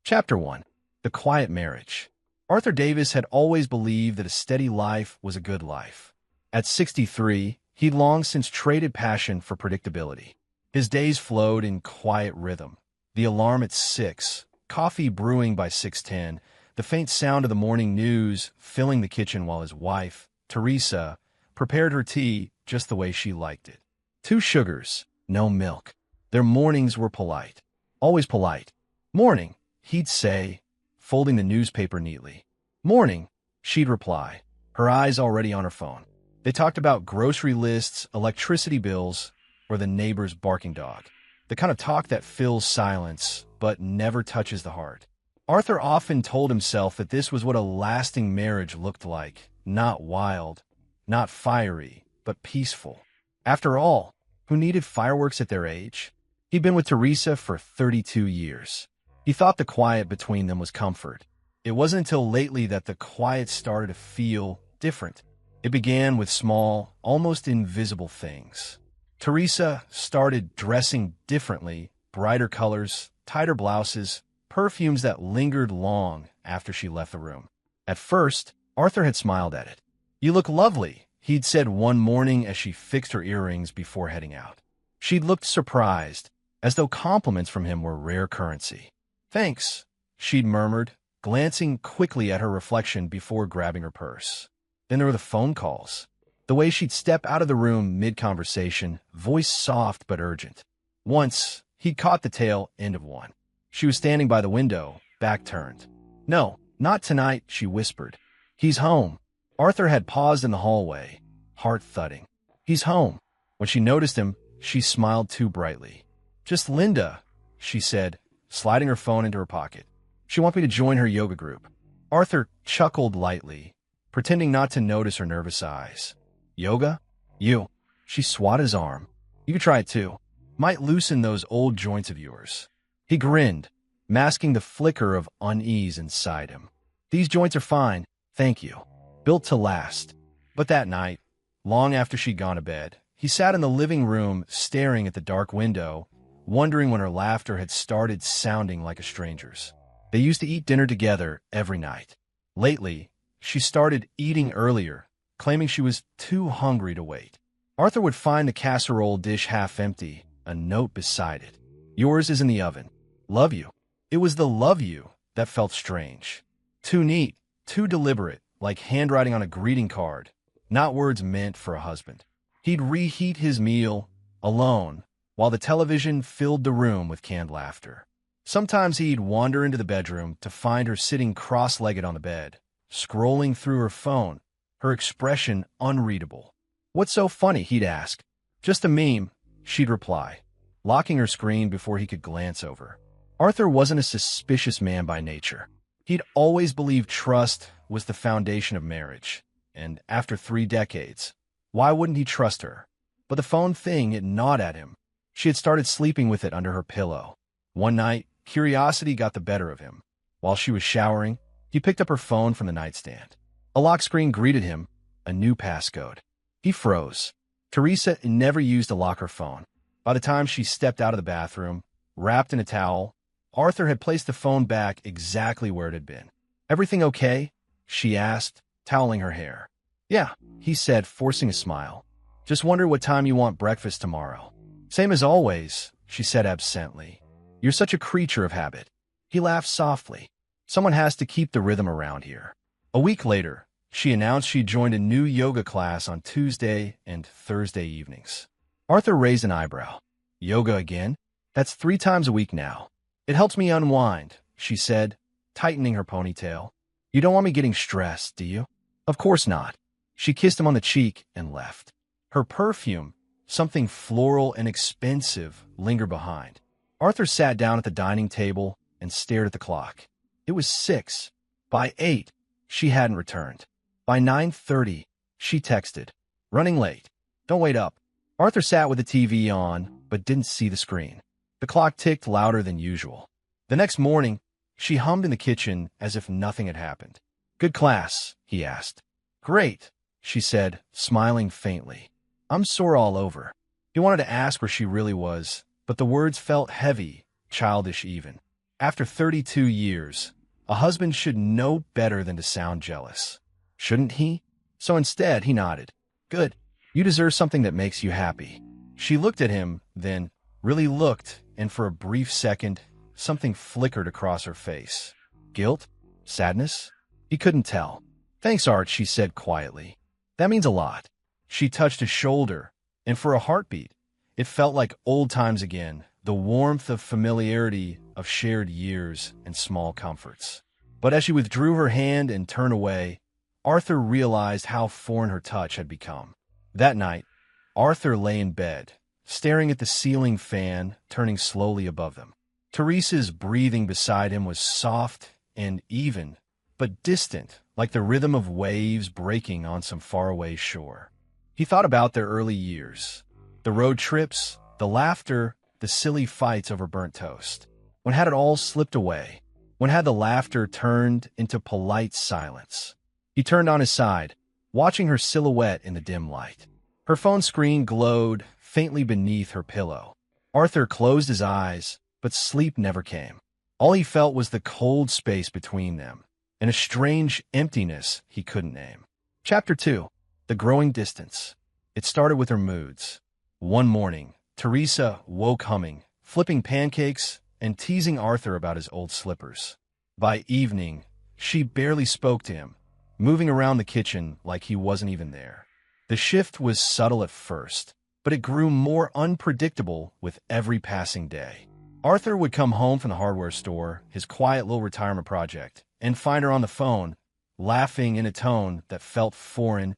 Chapter 1. The Quiet Marriage. Arthur Davis had always believed that a steady life was a good life. At 63, he'd long since traded passion for predictability. His days flowed in quiet rhythm. The alarm at 6, coffee brewing by 6:10, the faint sound of the morning news filling the kitchen while his wife, Teresa, prepared her tea just the way she liked it. 2 sugars, no milk. Their mornings were polite. Always polite. "Morning," he'd say, folding the newspaper neatly. "Morning," she'd reply, her eyes already on her phone. They talked about grocery lists, electricity bills, or the neighbor's barking dog. The kind of talk that fills silence, but never touches the heart. Arthur often told himself that this was what a lasting marriage looked like. Not wild, not fiery, but peaceful. After all, who needed fireworks at their age? He'd been with Teresa for 32 years. He thought the quiet between them was comfort. It wasn't until lately that the quiet started to feel different. It began with small, almost invisible things. Teresa started dressing differently, brighter colors, tighter blouses, perfumes that lingered long after she left the room. At first, Arthur had smiled at it. "You look lovely," he'd said one morning as she fixed her earrings before heading out. She'd looked surprised, as though compliments from him were rare currency. "Thanks," she'd murmured, glancing quickly at her reflection before grabbing her purse. Then there were the phone calls. The way she'd step out of the room mid-conversation, voice soft but urgent. Once, he'd caught the tail end of one. She was standing by the window, back turned. "No, not tonight," she whispered. "He's home." Arthur had paused in the hallway, heart thudding. "He's home." When she noticed him, she smiled too brightly. "Just Linda," she said, sliding her phone into her pocket. "She wants me to join her yoga group." Arthur chuckled lightly, pretending not to notice her nervous eyes. "Yoga? You." She swatted his arm. "You could try it too. Might loosen those old joints of yours." He grinned, masking the flicker of unease inside him. "These joints are fine, thank you. Built to last." But that night, long after she'd gone to bed, he sat in the living room staring at the dark window, wondering when her laughter had started sounding like a stranger's. They used to eat dinner together every night. Lately, she started eating earlier, claiming she was too hungry to wait. Arthur would find the casserole dish half empty, a note beside it. "Yours is in the oven. Love you." It was the "love you" that felt strange. Too neat, too deliberate, like handwriting on a greeting card, not words meant for a husband. He'd reheat his meal, alone, while the television filled the room with canned laughter. Sometimes he'd wander into the bedroom to find her sitting cross-legged on the bed, scrolling through her phone, her expression unreadable. "What's so funny?" he'd ask. "Just a meme," she'd reply, locking her screen before he could glance over. Arthur wasn't a suspicious man by nature. He'd always believed trust was the foundation of marriage, and after 3 decades, why wouldn't he trust her? But the phone thing, it gnawed at him. She had started sleeping with it under her pillow. One night, curiosity got the better of him. While she was showering, he picked up her phone from the nightstand. A lock screen greeted him, a new passcode. He froze. Teresa never used to lock her phone. By the time she stepped out of the bathroom, wrapped in a towel, Arthur had placed the phone back exactly where it had been. "Everything okay?" she asked, toweling her hair. "Yeah," he said, forcing a smile. "Just wonder what time you want breakfast tomorrow." "Same as always," she said absently. "You're such a creature of habit." He laughed softly. "Someone has to keep the rhythm around here." A week later, she announced she'd joined a new yoga class on Tuesday and Thursday evenings. Arthur raised an eyebrow. "Yoga again? That's 3 times a week now." "It helps me unwind," she said, tightening her ponytail. "You don't want me getting stressed, do you?" "Of course not." She kissed him on the cheek and left. Her perfume, something floral and expensive, lingered behind. Arthur sat down at the dining table and stared at the clock. It was 6. By 8, she hadn't returned. By 9:30, she texted, "Running late. Don't wait up." Arthur sat with the TV on, but didn't see the screen. The clock ticked louder than usual. The next morning, she hummed in the kitchen as if nothing had happened. "Good class?" he asked. "Great," she said, smiling faintly. "I'm sore all over." He wanted to ask where she really was, but the words felt heavy, childish even. After 32 years, a husband should know better than to sound jealous. Shouldn't he? So instead, he nodded. Good. You deserve something that makes you happy. She looked at him, then really looked, and for a brief second, something flickered across her face. Guilt? Sadness? He couldn't tell. Thanks, Art, she said quietly. That means a lot. She touched his shoulder, and for a heartbeat, it felt like old times again, the warmth of familiarity of shared years and small comforts. But as she withdrew her hand and turned away, Arthur realized how foreign her touch had become. That night, Arthur lay in bed, staring at the ceiling fan turning slowly above them. Teresa's breathing beside him was soft and even, but distant, like the rhythm of waves breaking on some faraway shore. He thought about their early years, the road trips, the laughter, the silly fights over burnt toast. When had it all slipped away? When had the laughter turned into polite silence? He turned on his side, watching her silhouette in the dim light. Her phone screen glowed faintly beneath her pillow. Arthur closed his eyes, but sleep never came. All he felt was the cold space between them, and a strange emptiness he couldn't name. Chapter 2. The Growing Distance. It started with her moods. One morning, Teresa woke humming, flipping pancakes, and teasing Arthur about his old slippers. By evening, she barely spoke to him, moving around the kitchen like he wasn't even there. The shift was subtle at first, but it grew more unpredictable with every passing day. Arthur would come home from the hardware store, his quiet little retirement project, and find her on the phone, laughing in a tone that felt foreign,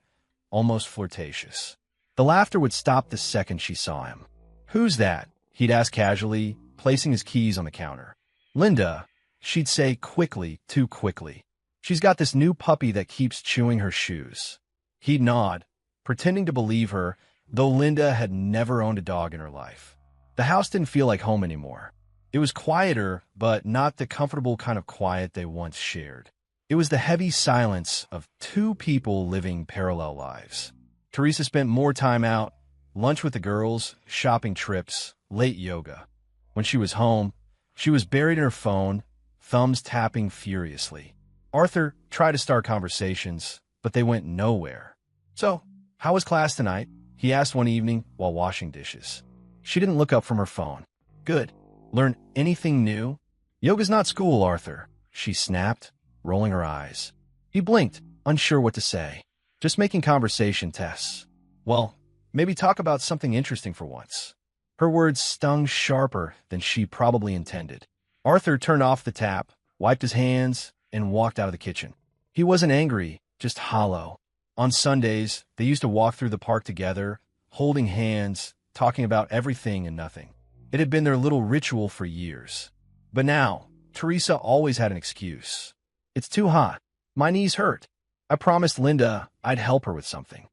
almost flirtatious. The laughter would stop the second she saw him. "Who's that?" he'd ask casually, placing his keys on the counter. "Linda," she'd say quickly, too quickly. "She's got this new puppy that keeps chewing her shoes." He'd nod, pretending to believe her, though Linda had never owned a dog in her life. The house didn't feel like home anymore. It was quieter, but not the comfortable kind of quiet they once shared. It was the heavy silence of two people living parallel lives. Teresa spent more time out, lunch with the girls, shopping trips, late yoga. When she was home, she was buried in her phone, thumbs tapping furiously. Arthur tried to start conversations, but they went nowhere. "So, how was class tonight?" he asked one evening while washing dishes. She didn't look up from her phone. "Good. Learn anything new?" "Yoga's not school, Arthur," she snapped, rolling her eyes. He blinked, unsure what to say. "Just making conversation tests." "Well, maybe talk about something interesting for once." Her words stung sharper than she probably intended. Arthur turned off the tap, wiped his hands, and walked out of the kitchen. He wasn't angry, just hollow. On Sundays, they used to walk through the park together, holding hands, talking about everything and nothing. It had been their little ritual for years. But now, Teresa always had an excuse. "It's too hot. My knees hurt. I promised Linda I'd help her with something."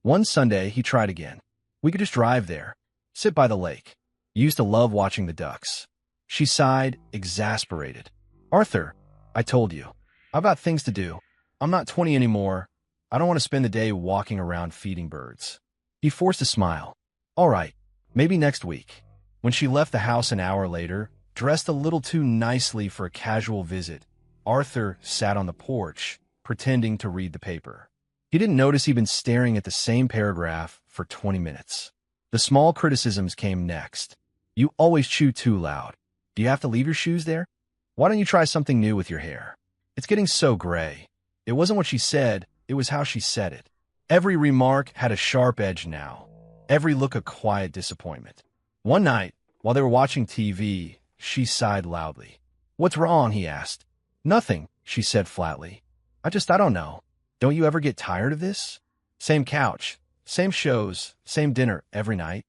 One Sunday, he tried again. "We could just drive there. Sit by the lake. You used to love watching the ducks." She sighed, exasperated. "Arthur, I told you. I've got things to do. I'm not 20 anymore. I don't want to spend the day walking around feeding birds." He forced a smile. "All right, maybe next week." When she left the house an hour later, dressed a little too nicely for a casual visit, Arthur sat on the porch, pretending to read the paper. He didn't notice he'd been staring at the same paragraph for 20 minutes. The small criticisms came next. "You always chew too loud. Do you have to leave your shoes there? Why don't you try something new with your hair? It's getting so gray." It wasn't what she said, it was how she said it. Every remark had a sharp edge now, every look a quiet disappointment. One night, while they were watching TV, she sighed loudly. "What's wrong?" he asked. "Nothing," she said flatly. I don't know. Don't you ever get tired of this? Same couch, same shows, same dinner every night."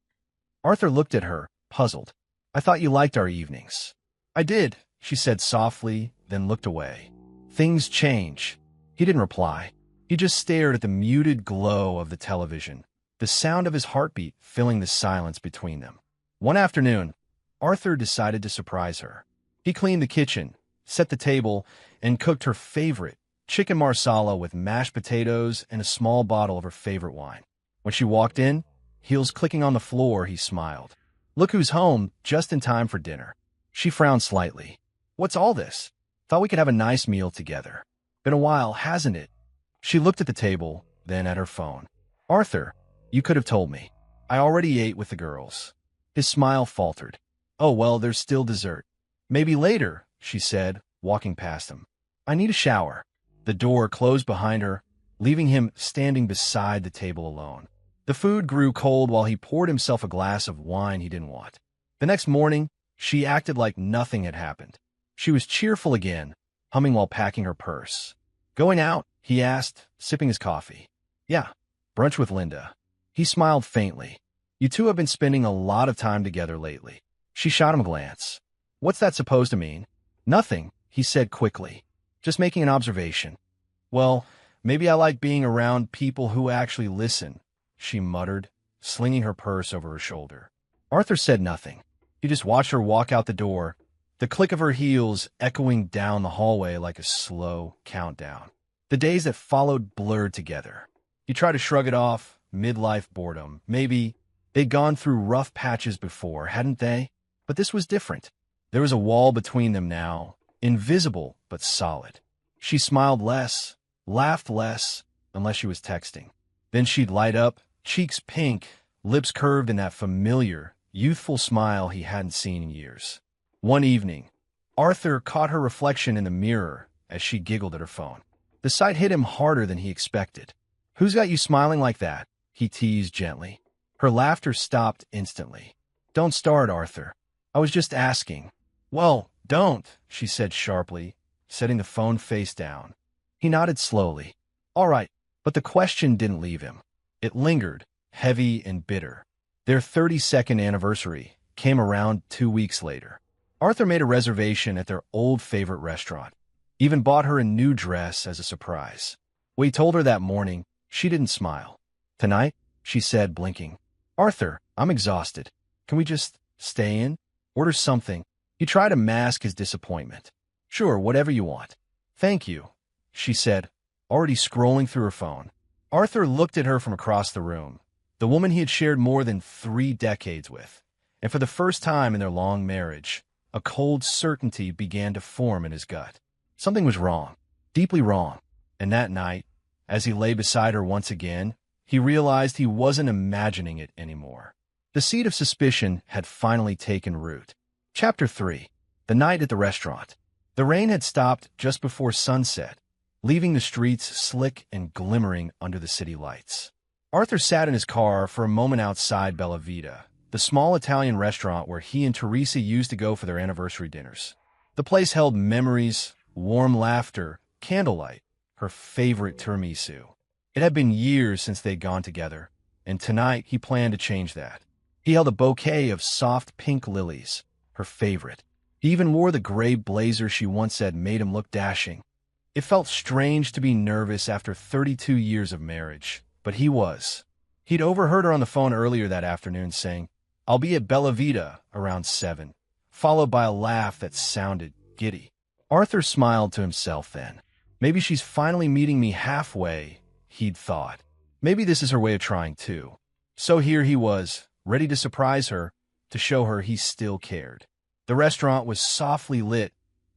Arthur looked at her, puzzled. "I thought you liked our evenings." "I did," she said softly, then looked away. "Things change." He didn't reply. He just stared at the muted glow of the television, the sound of his heartbeat filling the silence between them. One afternoon, Arthur decided to surprise her. He cleaned the kitchen, set the table, and cooked her favorite, chicken marsala with mashed potatoes and a small bottle of her favorite wine. When she walked in, heels clicking on the floor, he smiled. "Look who's home, just in time for dinner." She frowned slightly. What's all this? Thought we could have a nice meal together. Been a while, hasn't it? She looked at the table, then at her phone. Arthur, you could have told me. I already ate with the girls. His smile faltered. Oh, well, there's still dessert. Maybe later, she said, walking past him. I need a shower. The door closed behind her, leaving him standing beside the table alone. The food grew cold while he poured himself a glass of wine he didn't want. The next morning, she acted like nothing had happened. She was cheerful again, humming while packing her purse. Going out? He asked, sipping his coffee. Yeah, brunch with Linda. He smiled faintly. You two have been spending a lot of time together lately. She shot him a glance. What's that supposed to mean? Nothing, he said quickly. Just making an observation. Well, maybe I like being around people who actually listen, she muttered, slinging her purse over her shoulder. Arthur said nothing. He just watched her walk out the door, the click of her heels echoing down the hallway like a slow countdown. The days that followed blurred together. He tried to shrug it off, midlife boredom. Maybe they'd gone through rough patches before, hadn't they? But this was different. There was a wall between them now, invisible but solid. She smiled less, laughed less, unless she was texting. Then she'd light up, cheeks pink, lips curved in that familiar, youthful smile he hadn't seen in years. One evening, Arthur caught her reflection in the mirror as she giggled at her phone. The sight hit him harder than he expected. Who's got you smiling like that? He teased gently. Her laughter stopped instantly. Don't start, Arthur. I was just asking. Well, don't, she said sharply, setting the phone face down. He nodded slowly. All right, but the question didn't leave him. It lingered, heavy and bitter. Their 32nd anniversary came around 2 weeks later. Arthur made a reservation at their old favorite restaurant. Even bought her a new dress as a surprise. When he told her that morning, she didn't smile. Tonight, she said, blinking. Arthur, I'm exhausted. Can we just stay in? Order something. He tried to mask his disappointment. Sure, whatever you want. Thank you, she said, already scrolling through her phone. Arthur looked at her from across the room, the woman he had shared more than 3 decades with. And for the first time in their long marriage, a cold certainty began to form in his gut. Something was wrong, deeply wrong. And that night, as he lay beside her once again, he realized he wasn't imagining it anymore. The seed of suspicion had finally taken root. Chapter 3. The night at the restaurant. The rain had stopped just before sunset, leaving the streets slick and glimmering under the city lights. Arthur sat in his car for a moment outside Bella Vita, the small Italian restaurant where he and Teresa used to go for their anniversary dinners. The place held memories, warm laughter, candlelight, her favorite tiramisu. It had been years since they'd gone together, and tonight he planned to change that. He held a bouquet of soft pink lilies, her favorite. He even wore the gray blazer she once said made him look dashing. It felt strange to be nervous after 32 years of marriage, but he was. He'd overheard her on the phone earlier that afternoon saying, I'll be at Bella Vita around 7, followed by a laugh that sounded giddy. Arthur smiled to himself then. Maybe she's finally meeting me halfway, he'd thought. Maybe this is her way of trying too. So here he was, ready to surprise her, to show her he still cared. The restaurant was softly lit,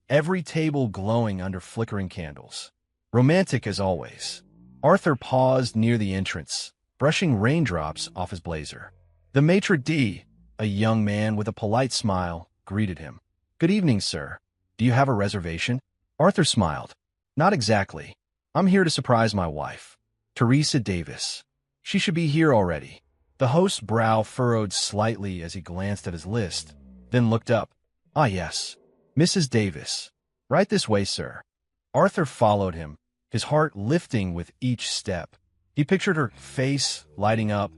every table glowing under flickering candles. Romantic as always. Arthur paused near the entrance, brushing raindrops off his blazer. The maitre d', a young man with a polite smile, greeted him. Good evening, sir. Do you have a reservation? Arthur smiled. Not exactly. I'm here to surprise my wife, Teresa Davis. She should be here already. The host's brow furrowed slightly as he glanced at his list, then looked up. Ah, yes. Mrs. Davis. Right this way, sir. Arthur followed him, his heart lifting with each step. He pictured her face lighting up,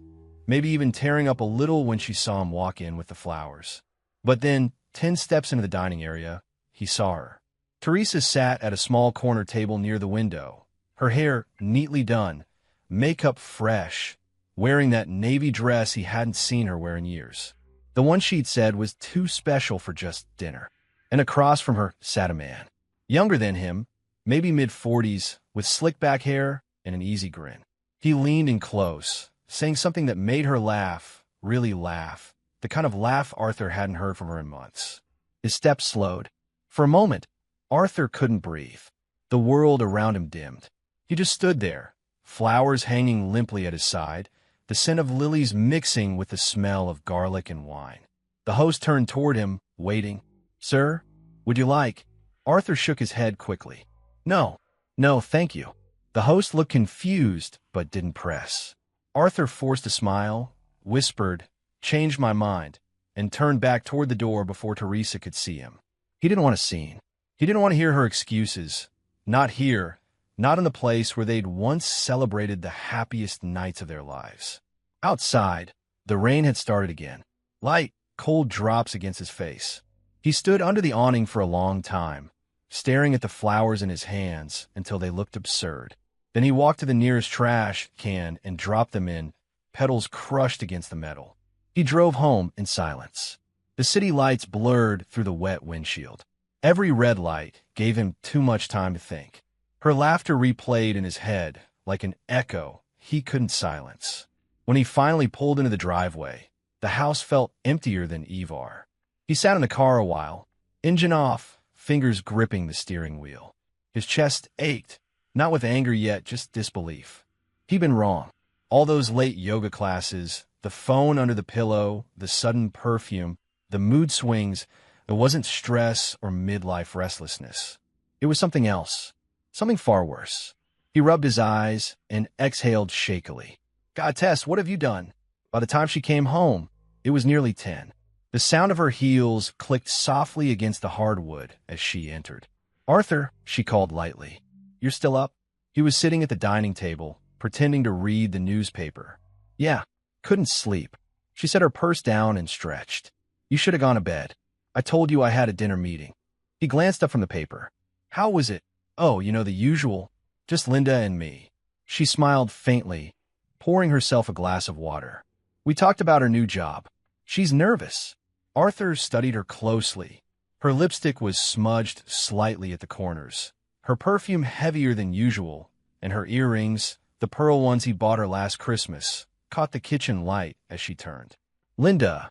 maybe even tearing up a little when she saw him walk in with the flowers. But then, 10 steps into the dining area, he saw her. Teresa sat at a small corner table near the window, her hair neatly done, makeup fresh, wearing that navy dress he hadn't seen her wear in years. The one she'd said was too special for just dinner. And across from her sat a man, younger than him, maybe mid-40s, with slick back hair and an easy grin. He leaned in close, saying something that made her laugh, really laugh, the kind of laugh Arthur hadn't heard from her in months. His steps slowed. For a moment, Arthur couldn't breathe. The world around him dimmed. He just stood there, flowers hanging limply at his side, the scent of lilies mixing with the smell of garlic and wine. The host turned toward him, waiting. "Sir, would you like?" Arthur shook his head quickly. "No, no, thank you." The host looked confused, but didn't press. Arthur forced a smile, whispered, "Changed my mind," and turned back toward the door before Teresa could see him. He didn't want a scene. He didn't want to hear her excuses. Not here, not in the place where they'd once celebrated the happiest nights of their lives. Outside, the rain had started again. Light, cold drops against his face. He stood under the awning for a long time, staring at the flowers in his hands until they looked absurd. Then he walked to the nearest trash can and dropped them in, petals crushed against the metal. He drove home in silence. The city lights blurred through the wet windshield. Every red light gave him too much time to think. Her laughter replayed in his head like an echo he couldn't silence. When he finally pulled into the driveway, the house felt emptier than Ivar. He sat in the car a while, engine off, fingers gripping the steering wheel. His chest ached, not with anger yet, just disbelief. He'd been wrong. All those late yoga classes, the phone under the pillow, the sudden perfume, the mood swings, it wasn't stress or midlife restlessness. It was something else, something far worse. He rubbed his eyes and exhaled shakily. "God, Tess, what have you done?" By the time she came home, it was nearly 10. The sound of her heels clicked softly against the hardwood as she entered. "Arthur," she called lightly. "You're still up?" He was sitting at the dining table, pretending to read the newspaper. "Yeah, couldn't sleep." She set her purse down and stretched. "You should have gone to bed. I told you I had a dinner meeting." He glanced up from the paper. "How was it?" "Oh, you know, the usual. Just Linda and me." She smiled faintly, pouring herself a glass of water. "We talked about her new job. She's nervous." Arthur studied her closely. Her lipstick was smudged slightly at the corners, her perfume heavier than usual, and her earrings, the pearl ones he bought her last Christmas, caught the kitchen light as she turned. "Linda."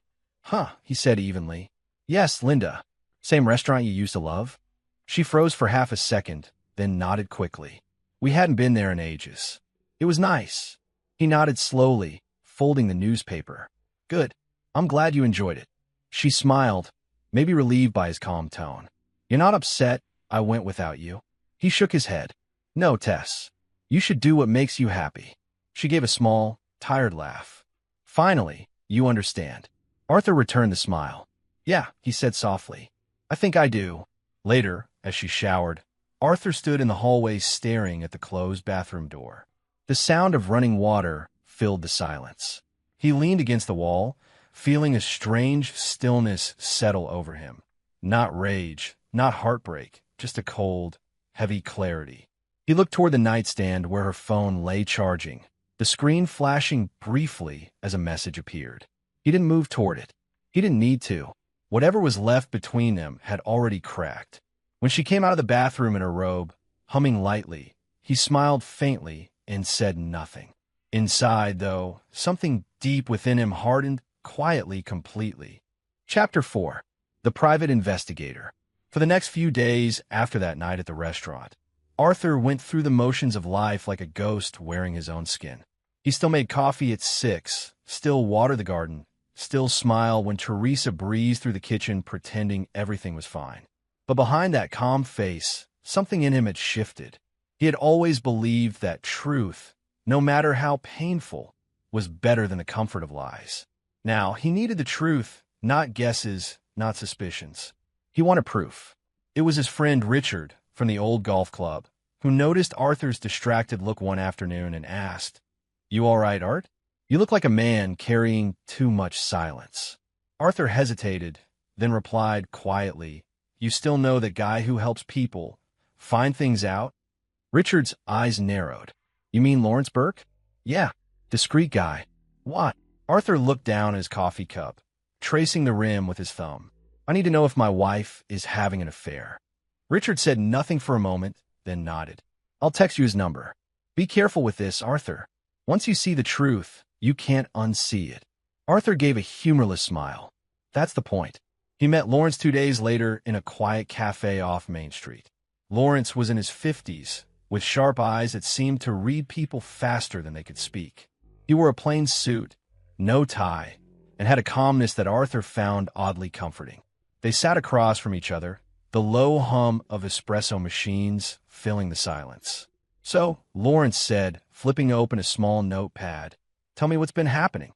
"Huh," he said evenly. "Yes, Linda. Same restaurant you used to love?" She froze for half a second, then nodded quickly. "We hadn't been there in ages." "It was nice." He nodded slowly, folding the newspaper. "Good. I'm glad you enjoyed it." She smiled, maybe relieved by his calm tone. "You're not upset I went without you?" He shook his head. "No, Tess. You should do what makes you happy." She gave a small, tired laugh. "Finally, you understand." Arthur returned the smile. "Yeah," he said softly. "I think I do." Later, as she showered, Arthur stood in the hallway staring at the closed bathroom door. The sound of running water filled the silence. He leaned against the wall, feeling a strange stillness settle over him. Not rage, not heartbreak, just a cold, heavy clarity. He looked toward the nightstand where her phone lay charging, the screen flashing briefly as a message appeared. He didn't move toward it. He didn't need to. Whatever was left between them had already cracked. When she came out of the bathroom in her robe, humming lightly, he smiled faintly and said nothing. Inside, though, something deep within him hardened quietly, completely. Chapter 4. The Private Investigator. For the next few days after that night at the restaurant, Arthur went through the motions of life like a ghost wearing his own skin. He still made coffee at 6, still watered the garden, still smile when Teresa breezed through the kitchen pretending everything was fine. But behind that calm face, something in him had shifted. He had always believed that truth, no matter how painful, was better than the comfort of lies. Now, he needed the truth, not guesses, not suspicions. He wanted proof. It was his friend Richard from the old golf club who noticed Arthur's distracted look one afternoon and asked, "You all right, Art? You look like a man carrying too much silence." Arthur hesitated, then replied quietly, "You still know the guy who helps people find things out?" Richard's eyes narrowed. "You mean Lawrence Burke?" "Yeah, discreet guy." "What?" Arthur looked down at his coffee cup, tracing the rim with his thumb. "I need to know if my wife is having an affair." Richard said nothing for a moment, then nodded. "I'll text you his number. Be careful with this, Arthur. Once you see the truth, you can't unsee it." Arthur gave a humorless smile. "That's the point." He met Lawrence 2 days later in a quiet cafe off Main Street. Lawrence was in his 50s, with sharp eyes that seemed to read people faster than they could speak. He wore a plain suit, no tie, and had a calmness that Arthur found oddly comforting. They sat across from each other, the low hum of espresso machines filling the silence. "So," Lawrence said, flipping open a small notepad, "tell me what's been happening."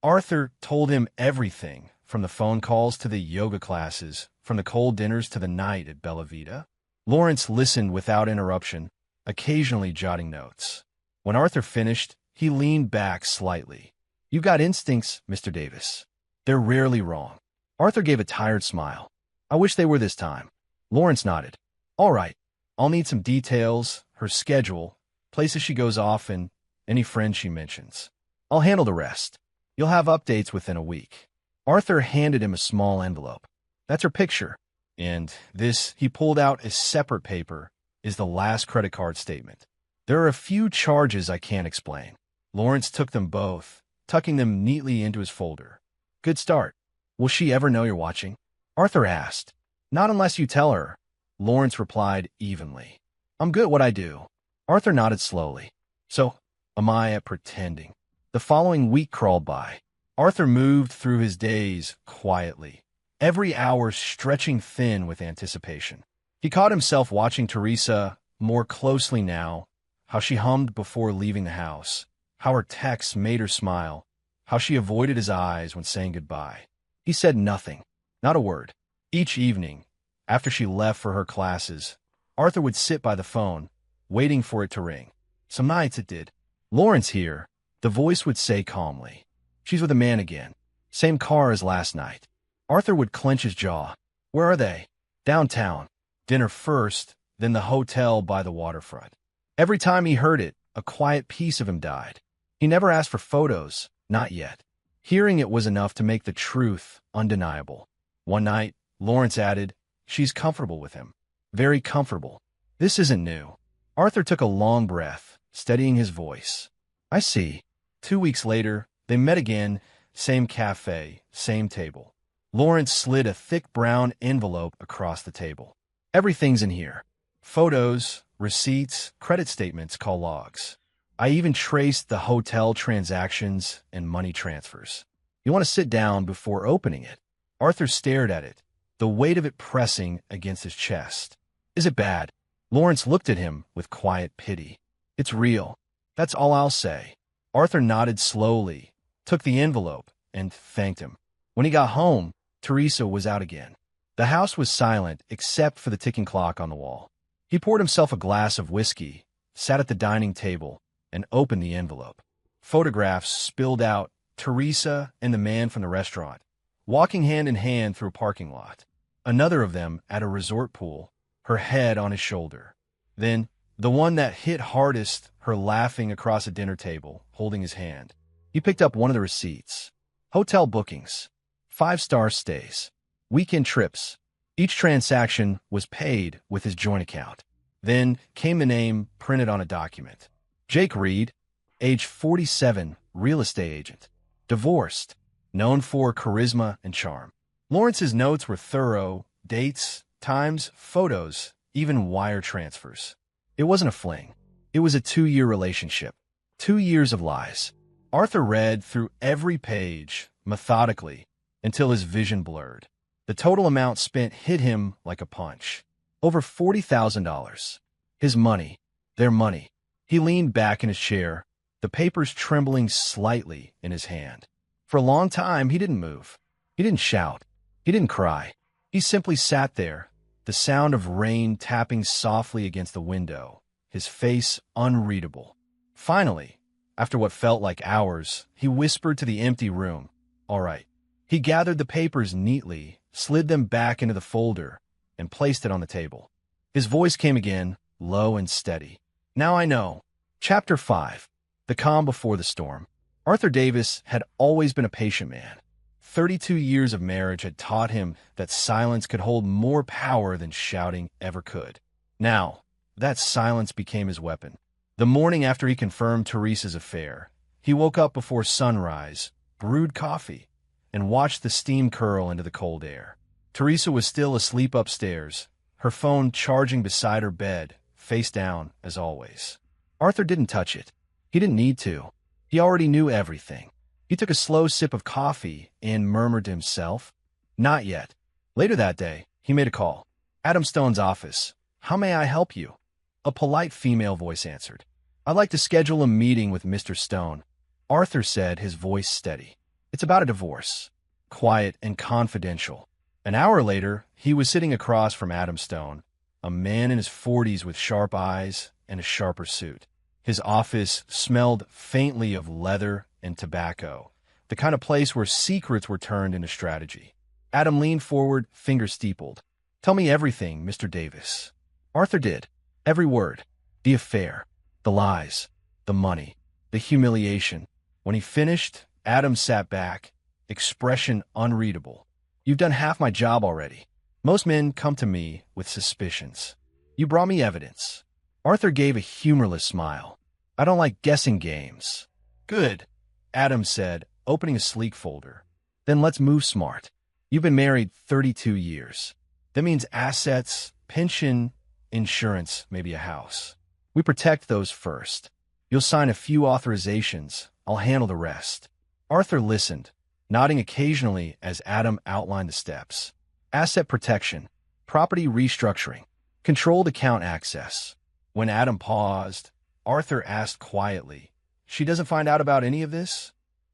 Arthur told him everything, from the phone calls to the yoga classes, from the cold dinners to the night at Bella Vita. Lawrence listened without interruption, occasionally jotting notes. When Arthur finished, he leaned back slightly. "You've got instincts, Mr. Davis. They're rarely wrong." Arthur gave a tired smile. "I wish they were this time." Lawrence nodded. "All right. I'll need some details, her schedule, places she goes off, and any friends she mentions. I'll handle the rest. You'll have updates within a week." Arthur handed him a small envelope. "That's her picture. And this," he pulled out a separate paper, "is the last credit card statement. There are a few charges I can't explain." Lawrence took them both, tucking them neatly into his folder. "Good start. Will she ever know you're watching?" Arthur asked. "Not unless you tell her," Lawrence replied evenly. "I'm good at what I do." Arthur nodded slowly. "So, am I at pretending?" The following week crawled by. Arthur moved through his days quietly, every hour stretching thin with anticipation. He caught himself watching Teresa more closely now, how she hummed before leaving the house, how her texts made her smile, how she avoided his eyes when saying goodbye. He said nothing, not a word. Each evening, after she left for her classes, Arthur would sit by the phone, waiting for it to ring. Some nights it did. "Lawrence here," the voice would say calmly. "She's with a man again. Same car as last night." Arthur would clench his jaw. "Where are they?" "Downtown. Dinner first, then the hotel by the waterfront." Every time he heard it, a quiet piece of him died. He never asked for photos, not yet. Hearing it was enough to make the truth undeniable. One night, Lawrence added, "She's comfortable with him. Very comfortable." This isn't new. Arthur took a long breath, steadying his voice. "I see." 2 weeks later, they met again, same cafe, same table. Lawrence slid a thick brown envelope across the table. "Everything's in here. Photos, receipts, credit statements, call logs. I even traced the hotel transactions and money transfers. You want to sit down before opening it?" Arthur stared at it, the weight of it pressing against his chest. "Is it bad?" Lawrence looked at him with quiet pity. "It's real. That's all I'll say." Arthur nodded slowly, took the envelope, and thanked him. When he got home, Teresa was out again. The house was silent except for the ticking clock on the wall. He poured himself a glass of whiskey, sat at the dining table, and opened the envelope. Photographs spilled out, Teresa and the man from the restaurant, walking hand in hand through a parking lot. Another of them at a resort pool, her head on his shoulder. Then, the one that hit hardest, her laughing across a dinner table, holding his hand. He picked up one of the receipts. Hotel bookings, 5-star stays, weekend trips. Each transaction was paid with his joint account. Then came the name printed on a document. Jake Reed, age 47, real estate agent. Divorced, known for charisma and charm. Lawrence's notes were thorough, dates, times, photos, even wire transfers. It wasn't a fling. It was a 2-year relationship. 2 years of lies. Arthur read through every page, methodically, until his vision blurred. The total amount spent hit him like a punch. Over $40,000. His money. Their money. He leaned back in his chair, the papers trembling slightly in his hand. For a long time, he didn't move. He didn't shout. He didn't cry. He simply sat there, the sound of rain tapping softly against the window, his face unreadable. Finally, after what felt like hours, he whispered to the empty room, "All right." He gathered the papers neatly, slid them back into the folder, and placed it on the table. His voice came again, low and steady. "Now I know." Chapter 5. The Calm Before the Storm. Arthur Davis had always been a patient man. 32 years of marriage had taught him that silence could hold more power than shouting ever could. Now, that silence became his weapon. The morning after he confirmed Teresa's affair, he woke up before sunrise, brewed coffee, and watched the steam curl into the cold air. Teresa was still asleep upstairs, her phone charging beside her bed, face down as always. Arthur didn't touch it. He didn't need to. He already knew everything. He took a slow sip of coffee and murmured to himself, "Not yet." Later that day, he made a call. "Adam Stone's office. How may I help you?" A polite female voice answered. "I'd like to schedule a meeting with Mr. Stone," Arthur said, his voice steady. "It's about a divorce." Quiet and confidential. An hour later, he was sitting across from Adam Stone, a man in his 40s with sharp eyes and a sharper suit. His office smelled faintly of leather and tobacco, the kind of place where secrets were turned into strategy. Adam leaned forward, fingers steepled. "Tell me everything, Mr. Davis." Arthur did. Every word. The affair, the lies, the money, the humiliation. When he finished, Adam sat back, expression unreadable. "You've done half my job already. Most men come to me with suspicions. You brought me evidence." Arthur gave a humorless smile. "I don't like guessing games." "Good," Adam said, opening a sleek folder. "Then let's move smart. You've been married 32 years. That means assets, pension, insurance, maybe a house. We protect those first. You'll sign a few authorizations. I'll handle the rest." Arthur listened, nodding occasionally as Adam outlined the steps. Asset protection, property restructuring, controlled account access. When Adam paused, Arthur asked quietly, "She doesn't find out about any of this?"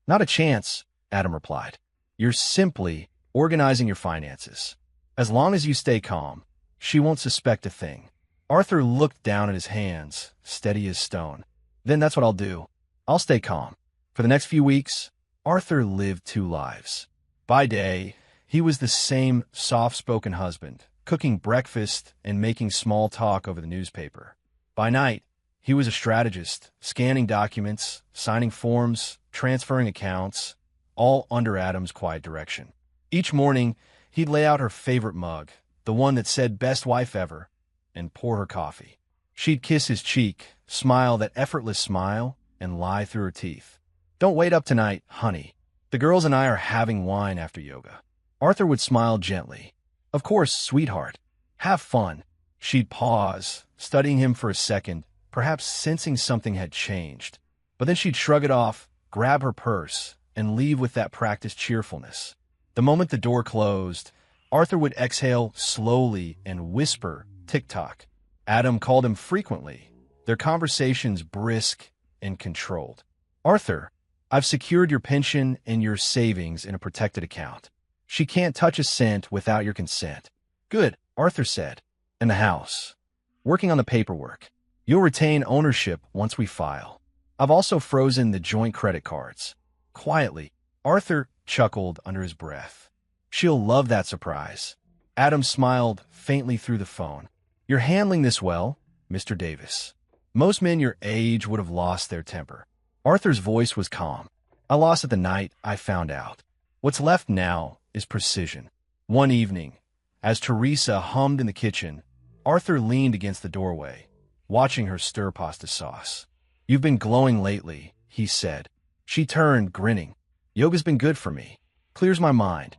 "Not a chance," Adam replied. "You're simply organizing your finances. As long as you stay calm, she won't suspect a thing." Arthur looked down at his hands, steady as stone. "Then that's what I'll do. I'll stay calm." For the next few weeks, Arthur lived two lives. By day, he was the same soft-spoken husband, cooking breakfast and making small talk over the newspaper. By night, he was a strategist, scanning documents, signing forms, transferring accounts, all under Adam's quiet direction. Each morning, he'd lay out her favorite mug, the one that said "Best wife ever," and pour her coffee. She'd kiss his cheek, smile that effortless smile, and lie through her teeth. "Don't wait up tonight, honey. The girls and I are having wine after yoga." Arthur would smile gently. "Of course, sweetheart. Have fun." She'd pause, studying him for a second, perhaps sensing something had changed. But then she'd shrug it off, grab her purse, and leave with that practiced cheerfulness. The moment the door closed, Arthur would exhale slowly and whisper, "Tick-tock." Adam called him frequently, their conversations brisk and controlled. "Arthur, I've secured your pension and your savings in a protected account. She can't touch a cent without your consent." "Good," Arthur said. "And the house. Working on the paperwork. You'll retain ownership once we file. I've also frozen the joint credit cards." Quietly, Arthur chuckled under his breath. "She'll love that surprise." Adam smiled faintly through the phone. "You're handling this well, Mr. Davis. Most men your age would have lost their temper." Arthur's voice was calm. "I lost it the night I found out. What's left now is precision." One evening, as Teresa hummed in the kitchen, Arthur leaned against the doorway, watching her stir pasta sauce. "You've been glowing lately," he said. She turned, grinning. "Yoga's been good for me. Clears my mind."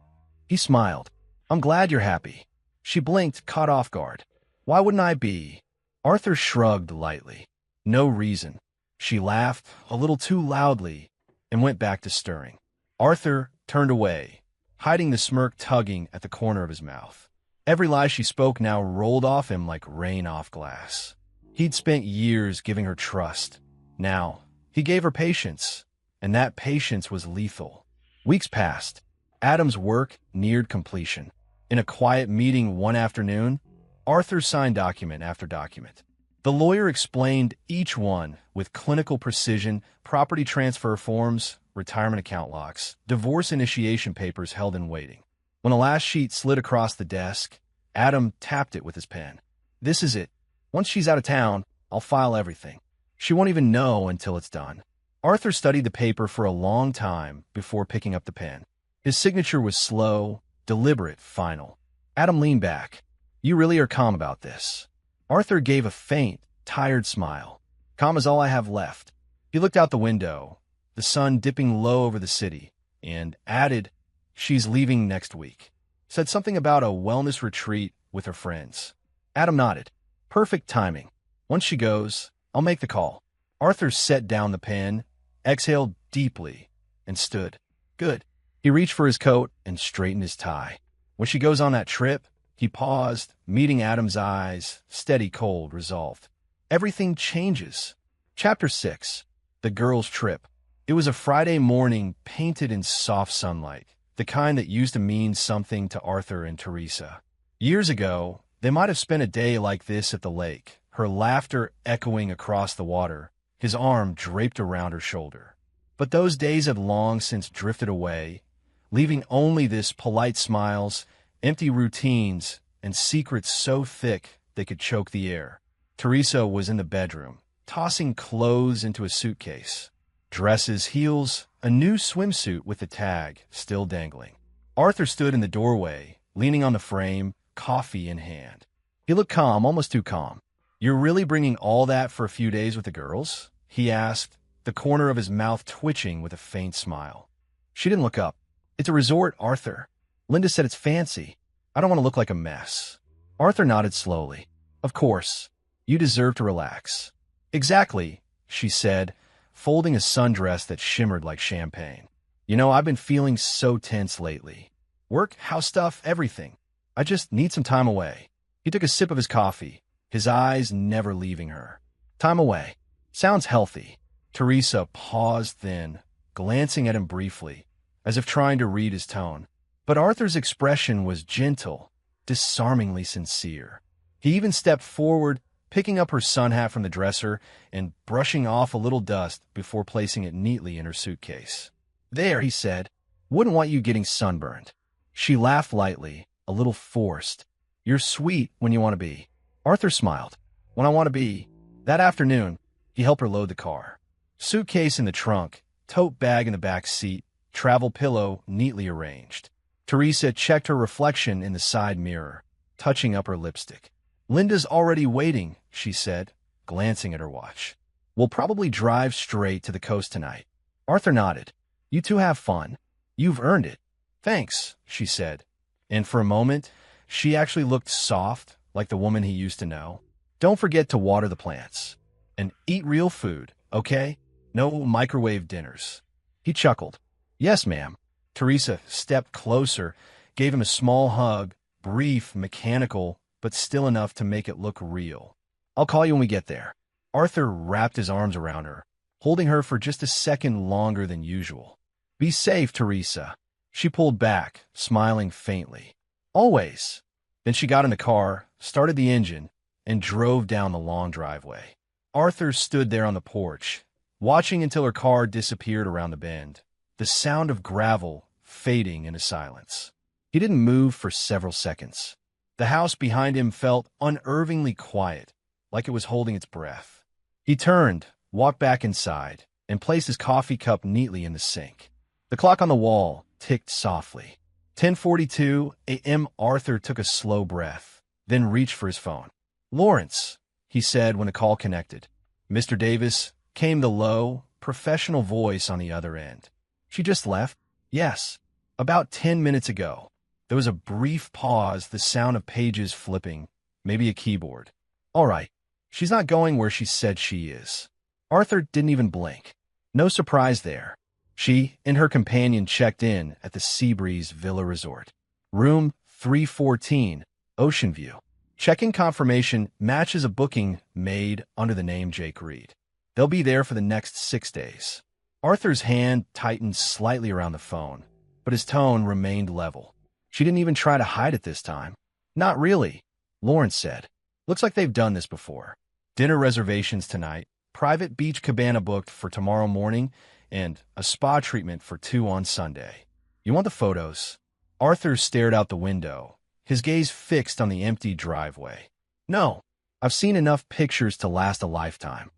He smiled. "I'm glad you're happy." She blinked, caught off guard. "Why wouldn't I be?" Arthur shrugged lightly. "No reason." She laughed, a little too loudly, and went back to stirring. Arthur turned away, hiding the smirk tugging at the corner of his mouth. Every lie she spoke now rolled off him like rain off glass. He'd spent years giving her trust. Now, he gave her patience, and that patience was lethal. Weeks passed. Adam's work neared completion. In a quiet meeting one afternoon, Arthur signed document after document. The lawyer explained each one with clinical precision: property transfer forms, retirement account locks, divorce initiation papers held in waiting. When the last sheet slid across the desk, Adam tapped it with his pen. "This is it. Once she's out of town, I'll file everything. She won't even know until it's done." Arthur studied the paper for a long time before picking up the pen. His signature was slow, deliberate, final. Adam leaned back. "You really are calm about this?" Arthur gave a faint, tired smile. "Calm is all I have left." He looked out the window, the sun dipping low over the city, and added, "She's leaving next week." Said something about a wellness retreat with her friends. Adam nodded. Perfect timing. Once she goes, I'll make the call. Arthur set down the pen, exhaled deeply, and stood. Good. He reached for his coat and straightened his tie. When she goes on that trip, he paused, meeting Adam's eyes, steady, cold, resolved. Everything changes. Chapter 6. The Girls' Trip. It was a Friday morning painted in soft sunlight, the kind that used to mean something to Arthur and Teresa. Years ago, they might have spent a day like this at the lake, her laughter echoing across the water, his arm draped around her shoulder. But those days had long since drifted away, leaving only this polite smiles, empty routines, and secrets so thick they could choke the air. Teresa was in the bedroom, tossing clothes into a suitcase. Dresses, heels, a new swimsuit with the tag still dangling. Arthur stood in the doorway, leaning on the frame, coffee in hand. He looked calm, almost too calm. You're really bringing all that for a few days with the girls? He asked, the corner of his mouth twitching with a faint smile. She didn't look up. It's a resort, Arthur. Linda said it's fancy. I don't want to look like a mess. Arthur nodded slowly. Of course. You deserve to relax. Exactly, she said, folding a sundress that shimmered like champagne. You know, I've been feeling so tense lately. Work, house stuff, everything. I just need some time away. He took a sip of his coffee, his eyes never leaving her. Time away. Sounds healthy. Teresa paused then, glancing at him briefly, as if trying to read his tone. But Arthur's expression was gentle, disarmingly sincere. He even stepped forward, picking up her sun hat from the dresser and brushing off a little dust before placing it neatly in her suitcase. There, he said. Wouldn't want you getting sunburned. She laughed lightly, a little forced. You're sweet when you want to be. Arthur smiled. When I want to be. That afternoon, he helped her load the car. Suitcase in the trunk, tote bag in the back seat, travel pillow neatly arranged. Teresa checked her reflection in the side mirror, touching up her lipstick. Linda's already waiting, she said, glancing at her watch. We'll probably drive straight to the coast tonight. Arthur nodded. You two have fun. You've earned it. Thanks, she said. And for a moment, she actually looked soft, like the woman he used to know. Don't forget to water the plants. And eat real food, okay? No microwave dinners. He chuckled. Yes, ma'am. Teresa stepped closer, gave him a small hug, brief, mechanical, but still enough to make it look real. I'll call you when we get there. Arthur wrapped his arms around her, holding her for just a second longer than usual. Be safe, Teresa. She pulled back, smiling faintly. Always. Then she got in the car, started the engine, and drove down the long driveway. Arthur stood there on the porch, watching until her car disappeared around the bend, the sound of gravel fading into silence. He didn't move for several seconds. The house behind him felt unnervingly quiet, like it was holding its breath. He turned, walked back inside, and placed his coffee cup neatly in the sink. The clock on the wall ticked softly. 10:42 a.m. Arthur took a slow breath, then reached for his phone. Lawrence, he said when the call connected. Mr. Davis, came the low, professional voice on the other end. She just left? Yes. About 10 minutes ago. There was a brief pause, the sound of pages flipping, maybe a keyboard. All right. She's not going where she said she is. Arthur didn't even blink. No surprise there. She and her companion checked in at the Seabreeze Villa Resort. Room 314, Ocean View. Check-in confirmation matches a booking made under the name Jake Reed. They'll be there for the next 6 days. Arthur's hand tightened slightly around the phone, but his tone remained level. She didn't even try to hide it this time. Not really, Lawrence said. Looks like they've done this before. Dinner reservations tonight, private beach cabana booked for tomorrow morning, and a spa treatment for 2 on Sunday. You want the photos? Arthur stared out the window, his gaze fixed on the empty driveway. No, I've seen enough pictures to last a lifetime.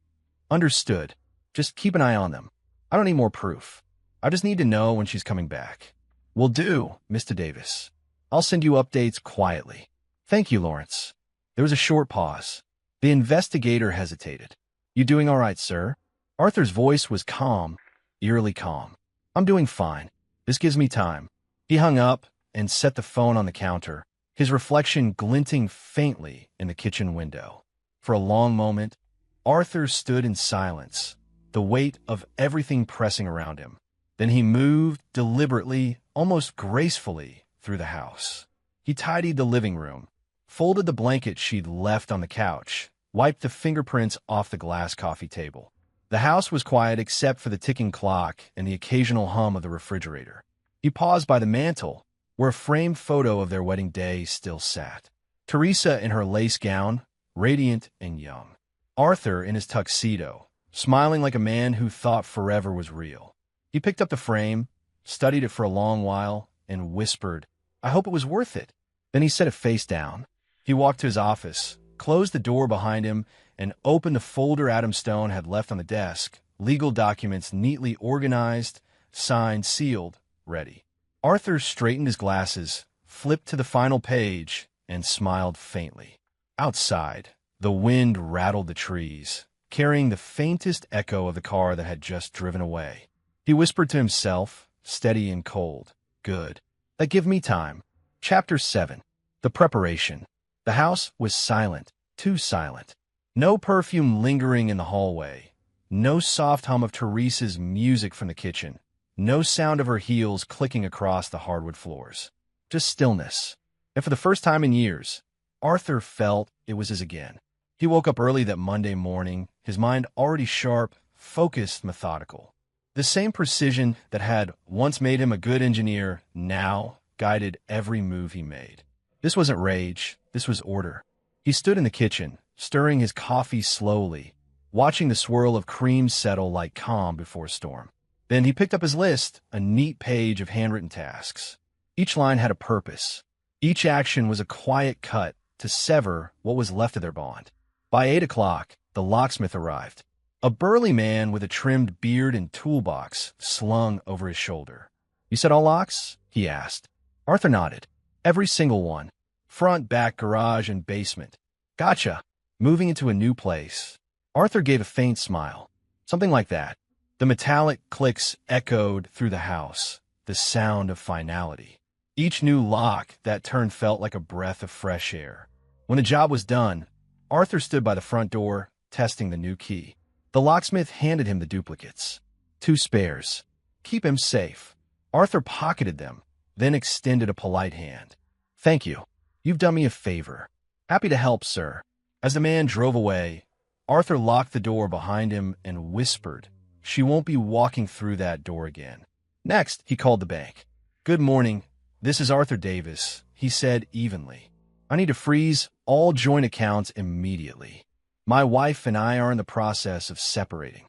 Understood. Just keep an eye on them. I don't need more proof. I just need to know when she's coming back. Will do, Mr. Davis. I'll send you updates quietly. Thank you, Lawrence. There was a short pause. The investigator hesitated. You doing all right, sir? Arthur's voice was calm, eerily calm. I'm doing fine. This gives me time. He hung up, and set the phone on the counter, his reflection glinting faintly in the kitchen window. For a long moment, Arthur stood in silence, the weight of everything pressing around him. Then he moved deliberately, almost gracefully, through the house. He tidied the living room, folded the blanket she'd left on the couch, wiped the fingerprints off the glass coffee table. The house was quiet except for the ticking clock and the occasional hum of the refrigerator. He paused by the mantel, where a framed photo of their wedding day still sat. Teresa in her lace gown, radiant and young. Arthur in his tuxedo, smiling like a man who thought forever was real. He picked up the frame, studied it for a long while, and whispered, "I hope it was worth it." Then he set it face down. He walked to his office, closed the door behind him, and opened the folder Adam Stone had left on the desk, legal documents neatly organized, signed, sealed, ready. Arthur straightened his glasses, flipped to the final page, and smiled faintly. Outside, the wind rattled the trees, carrying the faintest echo of the car that had just driven away. He whispered to himself, steady and cold, "Good. That give me time." Chapter 7. The Preparation. The house was silent, too silent. No perfume lingering in the hallway. No soft hum of Teresa's music from the kitchen. No sound of her heels clicking across the hardwood floors. Just stillness. And for the first time in years, Arthur felt it was his again. He woke up early that Monday morning, his mind already sharp, focused, methodical. The same precision that had once made him a good engineer now guided every move he made. This wasn't rage, this was order. He stood in the kitchen, stirring his coffee slowly, watching the swirl of cream settle like calm before a storm. Then he picked up his list, a neat page of handwritten tasks. Each line had a purpose. Each action was a quiet cut to sever what was left of their bond. By 8 o'clock, the locksmith arrived, a burly man with a trimmed beard and toolbox slung over his shoulder. "You said all locks?" he asked. Arthur nodded. "Every single one. Front, back, garage, and basement." "Gotcha. Moving into a new place." Arthur gave a faint smile. Something like that. The metallic clicks echoed through the house, the sound of finality. Each new lock that turned felt like a breath of fresh air. When the job was done, Arthur stood by the front door, testing the new key. The locksmith handed him the duplicates. 2 spares. Keep him safe. Arthur pocketed them, then extended a polite hand. "Thank you. You've done me a favor." "Happy to help, sir." As the man drove away, Arthur locked the door behind him and whispered, "She won't be walking through that door again." Next, he called the bank. "Good morning. This is Arthur Davis," he said evenly. "I need to freeze all joint accounts immediately. My wife and I are in the process of separating."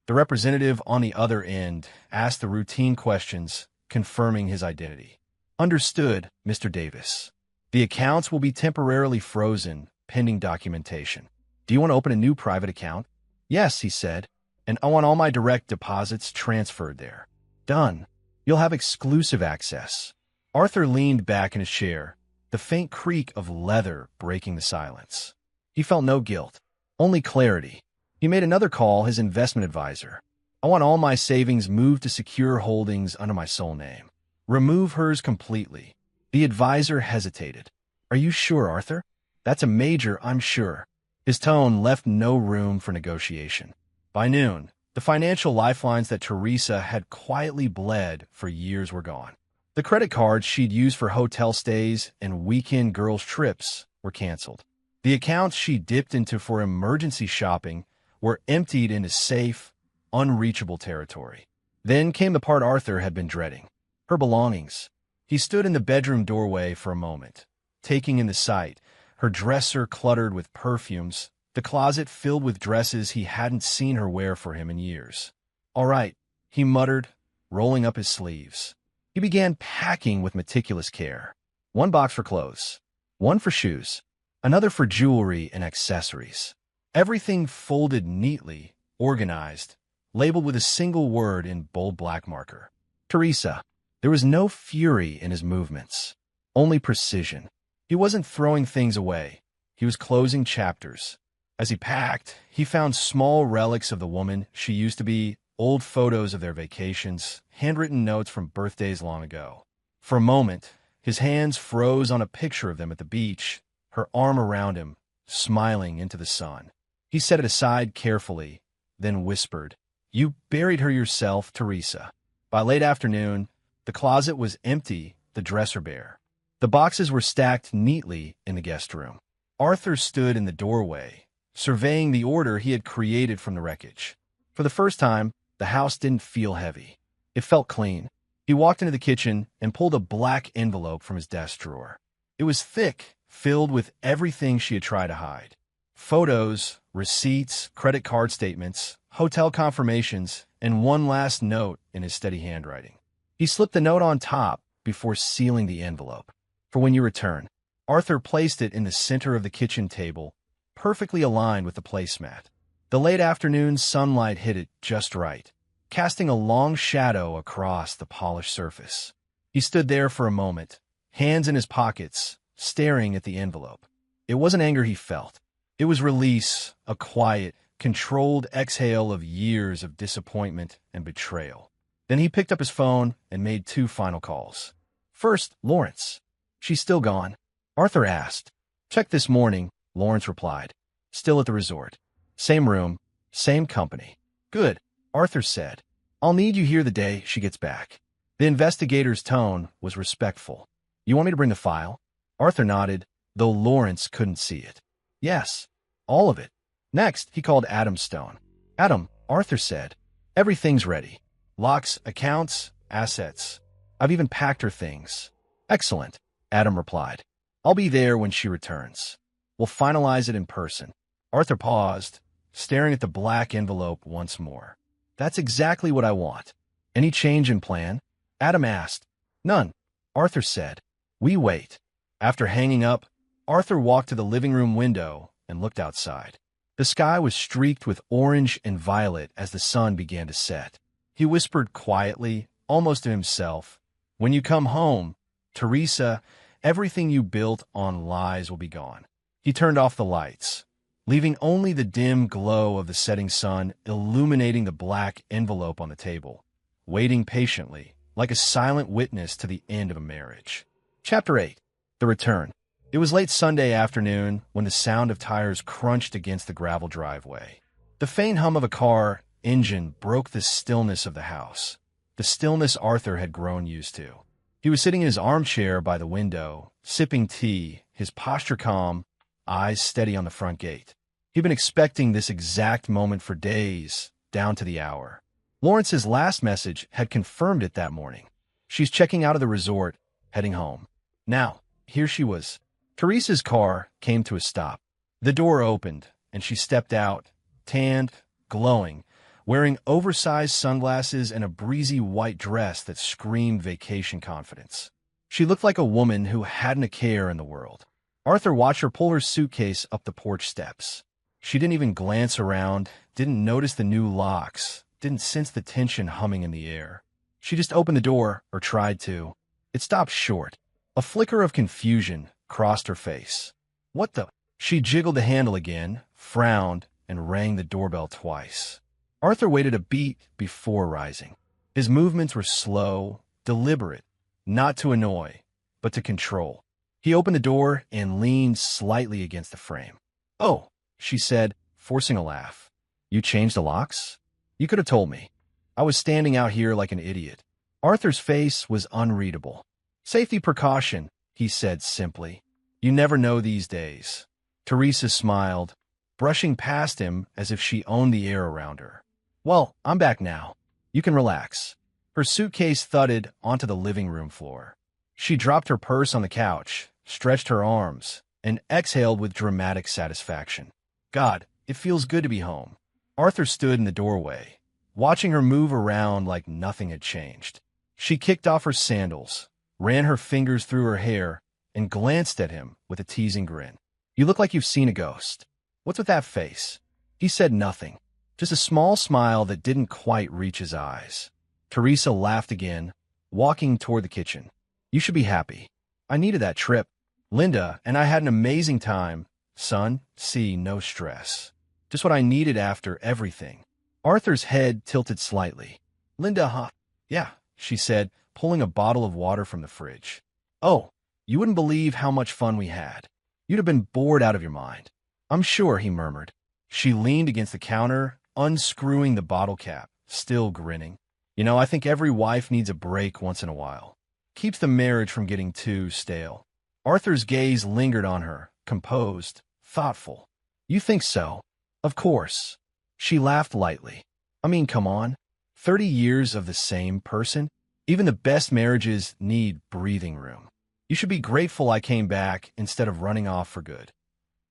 The representative on the other end asked the routine questions, confirming his identity. "Understood, Mr. Davis. The accounts will be temporarily frozen, pending documentation. Do you want to open a new private account?" "Yes," he said, "and I want all my direct deposits transferred there." "Done. You'll have exclusive access." Arthur leaned back in his chair, the faint creak of leather breaking the silence. He felt no guilt, only clarity. He made another call his investment advisor. "I want all my savings moved to secure holdings under my sole name. Remove hers completely." The advisor hesitated. "Are you sure, Arthur?" "That's a major, I'm sure." His tone left no room for negotiation. By noon, the financial lifelines that Teresa had quietly bled for years were gone. The credit cards she'd used for hotel stays and weekend girls' trips were canceled. The accounts she dipped into for emergency shopping were emptied into safe, unreachable territory. Then came the part Arthur had been dreading. Her belongings. He stood in the bedroom doorway for a moment, taking in the sight, her dresser cluttered with perfumes, the closet filled with dresses he hadn't seen her wear for him in years. "All right," he muttered, rolling up his sleeves. He began packing with meticulous care. 1 box for clothes, 1 for shoes, another for jewelry and accessories. Everything folded neatly, organized, labeled with a single word in bold black marker. Teresa. There was no fury in his movements, only precision. He wasn't throwing things away. He was closing chapters. As he packed, he found small relics of the woman she used to be, old photos of their vacations, handwritten notes from birthdays long ago. For a moment, His hands froze on a picture of them at the beach, her arm around him, smiling into the sun. He set it aside carefully, then whispered, "You buried her yourself, Teresa." By late afternoon, the closet was empty, the dresser bare. The boxes were stacked neatly in the guest room. Arthur stood in the doorway, surveying the order he had created from the wreckage. For the first time, the house didn't feel heavy. It felt clean. He walked into the kitchen and pulled a black envelope from his desk drawer. It was thick, filled with everything she had tried to hide. Photos, receipts, credit card statements, hotel confirmations, and one last note in his steady handwriting. He slipped the note on top before sealing the envelope. "For when you return." Arthur placed it in the center of the kitchen table, perfectly aligned with the placemat. The late afternoon sunlight hit it just right, casting a long shadow across the polished surface. He stood there for a moment, hands in his pockets, staring at the envelope. It wasn't anger he felt. It was release, a quiet, controlled exhale of years of disappointment and betrayal. Then he picked up his phone and made 2 final calls. First, Lawrence. "She's still gone?" Arthur asked. "Checked this morning," Lawrence replied. "Still at the resort. Same room, same company." "Good," Arthur said. "I'll need you here the day she gets back." The investigator's tone was respectful. "You want me to bring the file?" Arthur nodded, though Lawrence couldn't see it. "Yes, all of it." Next, he called Adam Stone. "Adam," Arthur said, "everything's ready. Locks, accounts, assets. I've even packed her things." "Excellent," Adam replied. "I'll be there when she returns. We'll finalize it in person." Arthur paused, staring at the black envelope once more. "That's exactly what I want." "Any change in plan?" Adam asked. "None," Arthur said. "We wait." After hanging up, Arthur walked to the living room window and looked outside. The sky was streaked with orange and violet as the sun began to set. He whispered quietly, almost to himself, "When you come home, Teresa, everything you built on lies will be gone." He turned off the lights, leaving only the dim glow of the setting sun illuminating the black envelope on the table, waiting patiently, like a silent witness to the end of a marriage. Chapter 8. The Return. It was late Sunday afternoon when the sound of tires crunched against the gravel driveway. The faint hum of a car engine broke the stillness of the house, the stillness Arthur had grown used to. He was sitting in his armchair by the window, sipping tea, his posture calm, eyes steady on the front gate. He'd been expecting this exact moment for days, down to the hour. Lawrence's last message had confirmed it that morning. She's checking out of the resort, heading home. Now, here she was. Teresa's car came to a stop. The door opened, and she stepped out, tanned, glowing, wearing oversized sunglasses and a breezy white dress that screamed vacation confidence. She looked like a woman who hadn't a care in the world. Arthur watched her pull her suitcase up the porch steps. She didn't even glance around, didn't notice the new locks, didn't sense the tension humming in the air. She just opened the door, or tried to. It stopped short. A flicker of confusion crossed her face. "What the?" She jiggled the handle again, frowned, and rang the doorbell twice. Arthur waited a beat before rising. His movements were slow, deliberate, not to annoy, but to control. He opened the door and leaned slightly against the frame. "Oh," she said, forcing a laugh. "You changed the locks? You could have told me. I was standing out here like an idiot." Arthur's face was unreadable. "Safety precaution," he said simply. "You never know these days." Teresa smiled, brushing past him as if she owned the air around her. "Well, I'm back now. You can relax." Her suitcase thudded onto the living room floor. She dropped her purse on the couch, stretched her arms, and exhaled with dramatic satisfaction. "God, it feels good to be home." Arthur stood in the doorway, watching her move around like nothing had changed. She kicked off her sandals, ran her fingers through her hair, and glanced at him with a teasing grin. "You look like you've seen a ghost. What's with that face?" He said nothing, just a small smile that didn't quite reach his eyes. Teresa laughed again, walking toward the kitchen. "You should be happy. I needed that trip. Linda and I had an amazing time. Son, see, no stress. Just what I needed after everything." Arthur's head tilted slightly. "Linda, huh?" "Yeah," she said, pulling a bottle of water from the fridge. "Oh, You wouldn't believe how much fun we had. You'd have been bored out of your mind. I'm sure, he murmured. She leaned against the counter, unscrewing the bottle cap, still grinning. I think every wife needs a break once in a while. Keeps the marriage from getting too stale. Arthur's gaze lingered on her, composed, thoughtful. You think so? Of course. She laughed lightly. I mean, come on. 30 years of the same person? Even the best marriages need breathing room. You should be grateful I came back instead of running off for good.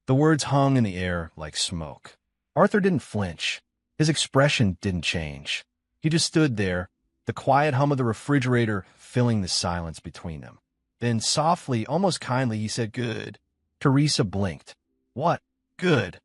The words hung in the air like smoke. Arthur didn't flinch. His expression didn't change. He just stood there, the quiet hum of the refrigerator filling the silence between them. Then softly, almost kindly, he said, "Good." Teresa blinked. "What? Good?"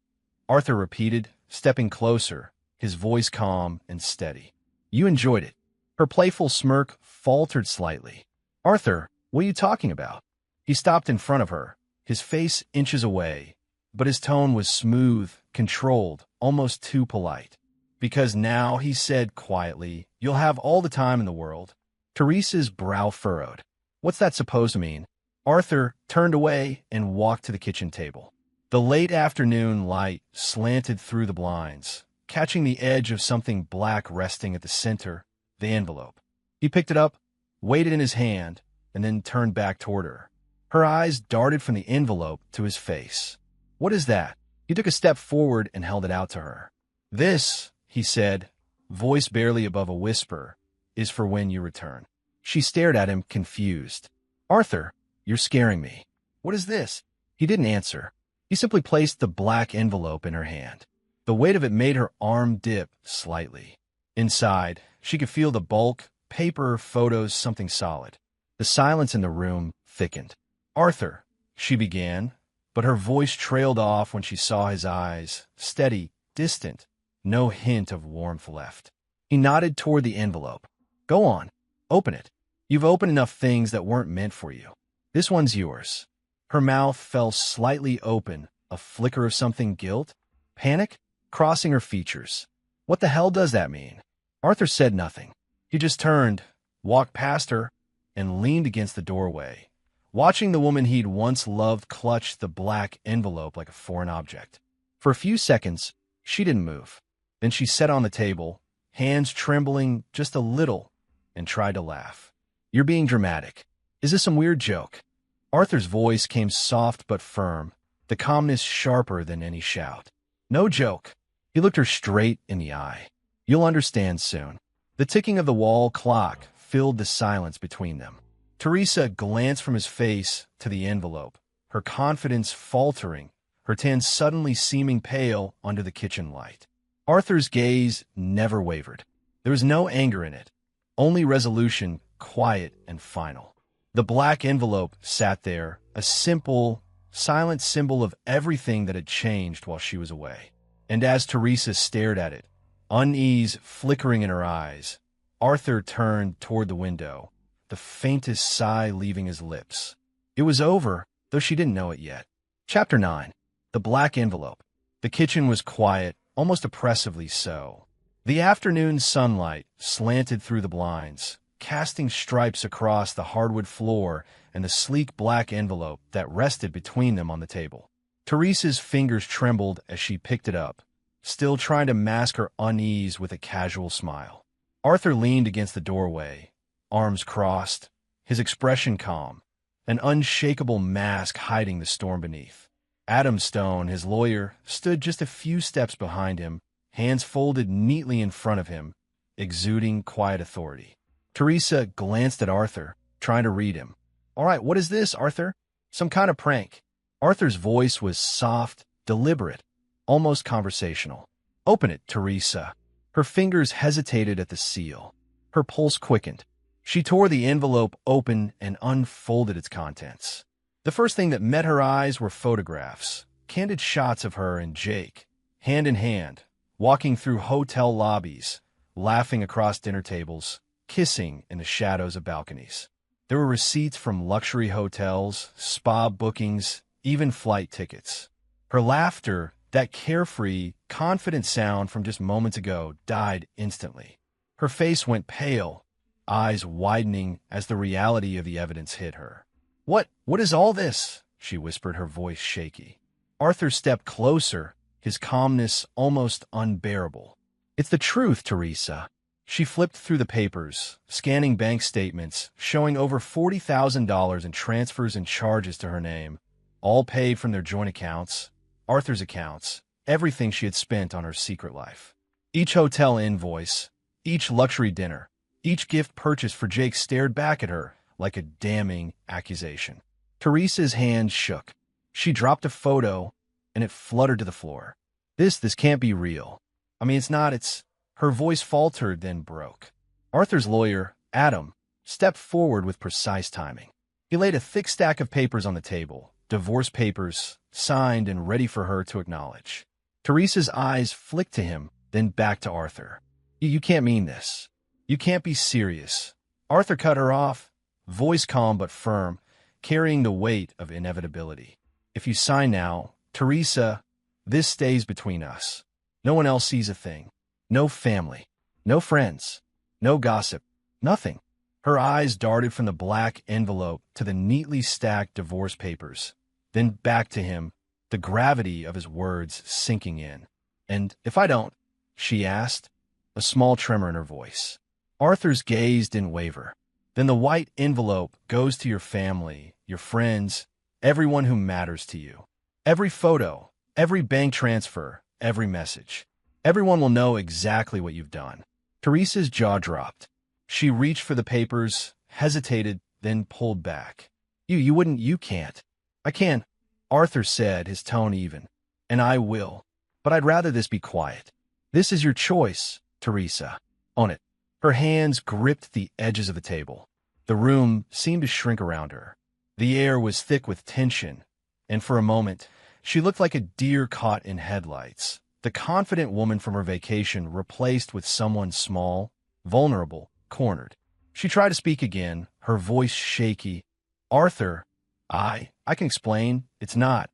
Arthur repeated, stepping closer, his voice calm and steady. "You enjoyed it." Her playful smirk faltered slightly. "Arthur, what are you talking about?" He stopped in front of her, his face inches away, but his tone was smooth, controlled, almost too polite. "Because now," he said quietly, "you'll have all the time in the world." Teresa's brow furrowed. "What's that supposed to mean?" Arthur turned away and walked to the kitchen table. The late afternoon light slanted through the blinds, catching the edge of something black resting at the center, the envelope. He picked it up, weighed it in his hand, and then turned back toward her. Her eyes darted from the envelope to his face. "What is that?" He took a step forward and held it out to her. "This," he said, voice barely above a whisper, "is for when you return." She stared at him, confused. "Arthur, you're scaring me. What is this?" He didn't answer. He simply placed the black envelope in her hand. The weight of it made her arm dip slightly. Inside, she could feel the bulk, paper, photos, something solid. The silence in the room thickened. "Arthur," she began, but her voice trailed off when she saw his eyes, steady, distant, no hint of warmth left. He nodded toward the envelope. "Go on, open it. You've opened enough things that weren't meant for you. This one's yours." Her mouth fell slightly open, a flicker of something, guilt, panic, crossing her features. "What the hell does that mean?" Arthur said nothing. He just turned, walked past her, and leaned against the doorway, watching the woman he'd once loved clutch the black envelope like a foreign object. For a few seconds, she didn't move. Then she sat on the table, hands trembling just a little, and tried to laugh. "You're being dramatic. Is this some weird joke?" Arthur's voice came soft but firm, the calmness sharper than any shout. "No joke." He looked her straight in the eye. "You'll understand soon." The ticking of the wall clock filled the silence between them. Teresa glanced from his face to the envelope, her confidence faltering, her tan suddenly seeming pale under the kitchen light. Arthur's gaze never wavered. There was no anger in it, only resolution, quiet and final. The black envelope sat there, a simple, silent symbol of everything that had changed while she was away. And as Teresa stared at it, unease flickering in her eyes, Arthur turned toward the window, the faintest sigh leaving his lips. It was over, though she didn't know it yet. Chapter 9. The Black Envelope. The kitchen was quiet, almost oppressively so. The afternoon sunlight slanted through the blinds, casting stripes across the hardwood floor and the sleek black envelope that rested between them on the table. Teresa's fingers trembled as she picked it up, still trying to mask her unease with a casual smile. Arthur leaned against the doorway, arms crossed, his expression calm, an unshakable mask hiding the storm beneath. Adam Stone, his lawyer, stood just a few steps behind him, hands folded neatly in front of him, exuding quiet authority. Teresa glanced at Arthur, trying to read him. "All right, what is this, Arthur? Some kind of prank." Arthur's voice was soft, deliberate, almost conversational. "Open it, Teresa." Her fingers hesitated at the seal. Her pulse quickened. She tore the envelope open and unfolded its contents. The first thing that met her eyes were photographs, candid shots of her and Jake, hand in hand, walking through hotel lobbies, laughing across dinner tables, kissing in the shadows of balconies. There were receipts from luxury hotels, spa bookings, even flight tickets. Her laughter, that carefree, confident sound from just moments ago, died instantly. Her face went pale, eyes widening as the reality of the evidence hit her. What is all this?" she whispered, her voice shaky. Arthur stepped closer, his calmness almost unbearable. "It's the truth, Teresa." She flipped through the papers, scanning bank statements, showing over $40,000 in transfers and charges to her name, all paid from their joint accounts, Arthur's accounts, everything she had spent on her secret life. Each hotel invoice, each luxury dinner, each gift purchased for Jake stared back at her like a damning accusation. Teresa's hand shook. She dropped a photo, and it fluttered to the floor. This can't be real. I mean, it's not, it's... Her voice faltered, then broke. Arthur's lawyer, Adam, stepped forward with precise timing. He laid a thick stack of papers on the table, divorce papers, signed and ready for her to acknowledge. Teresa's eyes flicked to him, then back to Arthur. You can't mean this. You can't be serious." Arthur cut her off, voice calm but firm, carrying the weight of inevitability. "If you sign now, Teresa, this stays between us. No one else sees a thing. No family, no friends, no gossip, nothing." Her eyes darted from the black envelope to the neatly stacked divorce papers, then back to him, the gravity of his words sinking in. "And if I don't?" she asked, a small tremor in her voice. Arthur's gaze didn't waver. "Then the white envelope goes to your family, your friends, everyone who matters to you. Every photo, every bank transfer, every message. Everyone will know exactly what you've done." Teresa's jaw dropped. She reached for the papers, hesitated, then pulled back. You can't." "I can," Arthur said, his tone even. "And I will. But I'd rather this be quiet. This is your choice, Teresa. Own it." Her hands gripped the edges of the table. The room seemed to shrink around her. The air was thick with tension, and for a moment, she looked like a deer caught in headlights. The confident woman from her vacation replaced with someone small, vulnerable, cornered. She tried to speak again, her voice shaky. "Arthur, I can explain. It's not."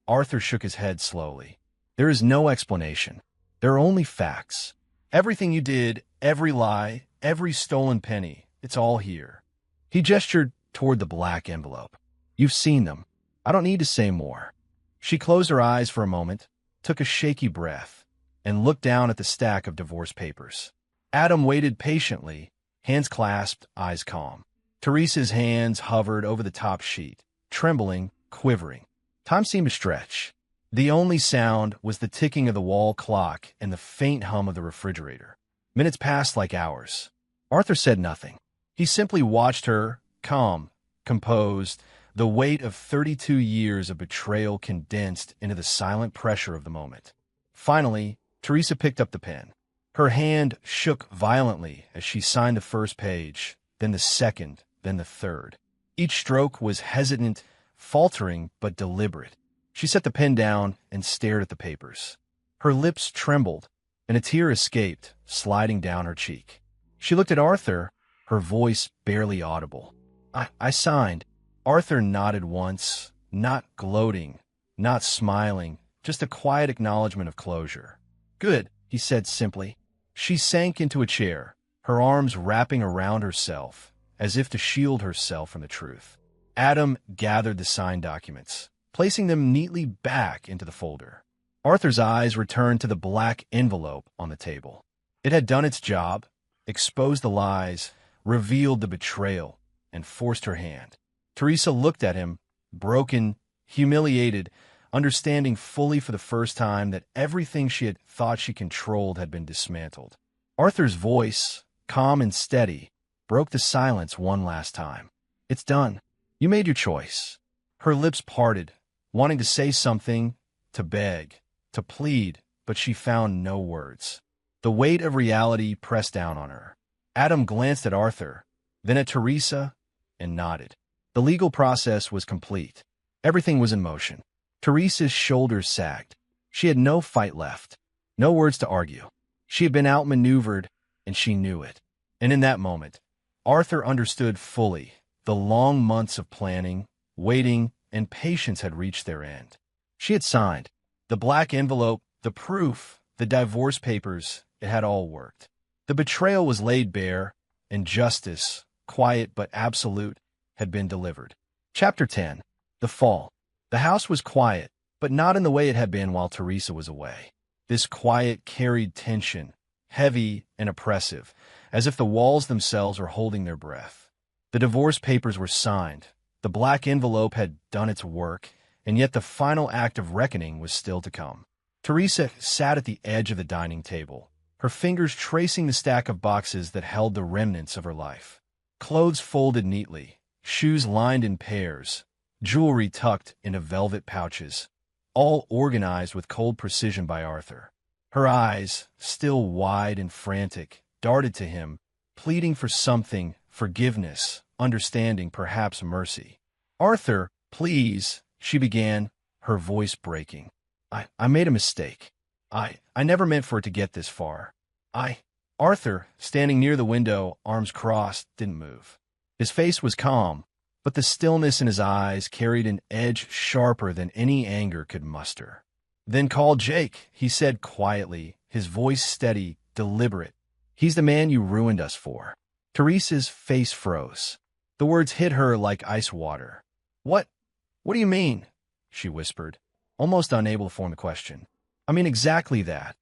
Arthur shook his head slowly. "There is no explanation. There are only facts. Everything you did, every lie, every stolen penny, it's all here." He gestured toward the black envelope. "You've seen them. I don't need to say more." She closed her eyes for a moment, took a shaky breath, and looked down at the stack of divorce papers. Adam waited patiently, hands clasped, eyes calm. Teresa's hands hovered over the top sheet, trembling, quivering. Time seemed to stretch. The only sound was the ticking of the wall clock and the faint hum of the refrigerator. Minutes passed like hours. Arthur said nothing. He simply watched her, calm, composed, the weight of 32 years of betrayal condensed into the silent pressure of the moment. Finally, Teresa picked up the pen. Her hand shook violently as she signed the first page, then the second, then the third. Each stroke was hesitant, faltering, but deliberate. She set the pen down and stared at the papers. Her lips trembled, and a tear escaped, sliding down her cheek. She looked at Arthur, her voice barely audible. I signed." Arthur nodded once, not gloating, not smiling, just a quiet acknowledgement of closure. "Good," he said simply. She sank into a chair, her arms wrapping around herself, as if to shield herself from the truth. Adam gathered the signed documents, placing them neatly back into the folder. Arthur's eyes returned to the black envelope on the table. It had done its job, exposed the lies, revealed the betrayal, and forced her hand. Teresa looked at him, broken, humiliated, understanding fully for the first time that everything she had thought she controlled had been dismantled. Arthur's voice, calm and steady, broke the silence one last time. "It's done. You made your choice." Her lips parted, wanting to say something, to beg, to plead, but she found no words. The weight of reality pressed down on her. Adam glanced at Arthur, then at Teresa, and nodded. The legal process was complete. Everything was in motion. Teresa's shoulders sagged. She had no fight left, no words to argue. She had been outmaneuvered, and she knew it. And in that moment, Arthur understood fully the long months of planning, waiting, and patience had reached their end. She had signed. The black envelope, the proof, the divorce papers, it had all worked. The betrayal was laid bare, and justice, quiet but absolute, had been delivered. Chapter 10. The Fall. The house was quiet, but not in the way it had been while Teresa was away. This quiet carried tension, heavy and oppressive, as if the walls themselves were holding their breath. The divorce papers were signed. The black envelope had done its work, and yet the final act of reckoning was still to come. Teresa sat at the edge of the dining table, her fingers tracing the stack of boxes that held the remnants of her life. Clothes folded neatly, shoes lined in pairs, jewelry tucked into velvet pouches, all organized with cold precision by Arthur. Her eyes, still wide and frantic, darted to him, pleading for something, forgiveness, understanding, perhaps mercy. "Arthur, please," she began, her voice breaking. I made a mistake. I never meant for it to get this far. Arthur, standing near the window, arms crossed, didn't move. His face was calm, but the stillness in his eyes carried an edge sharper than any anger could muster. "Then call Jake," he said quietly, his voice steady, deliberate. "He's the man you ruined us for." Teresa's face froze. The words hit her like ice water. What do you mean?" she whispered, almost unable to form the question. "I mean exactly that,"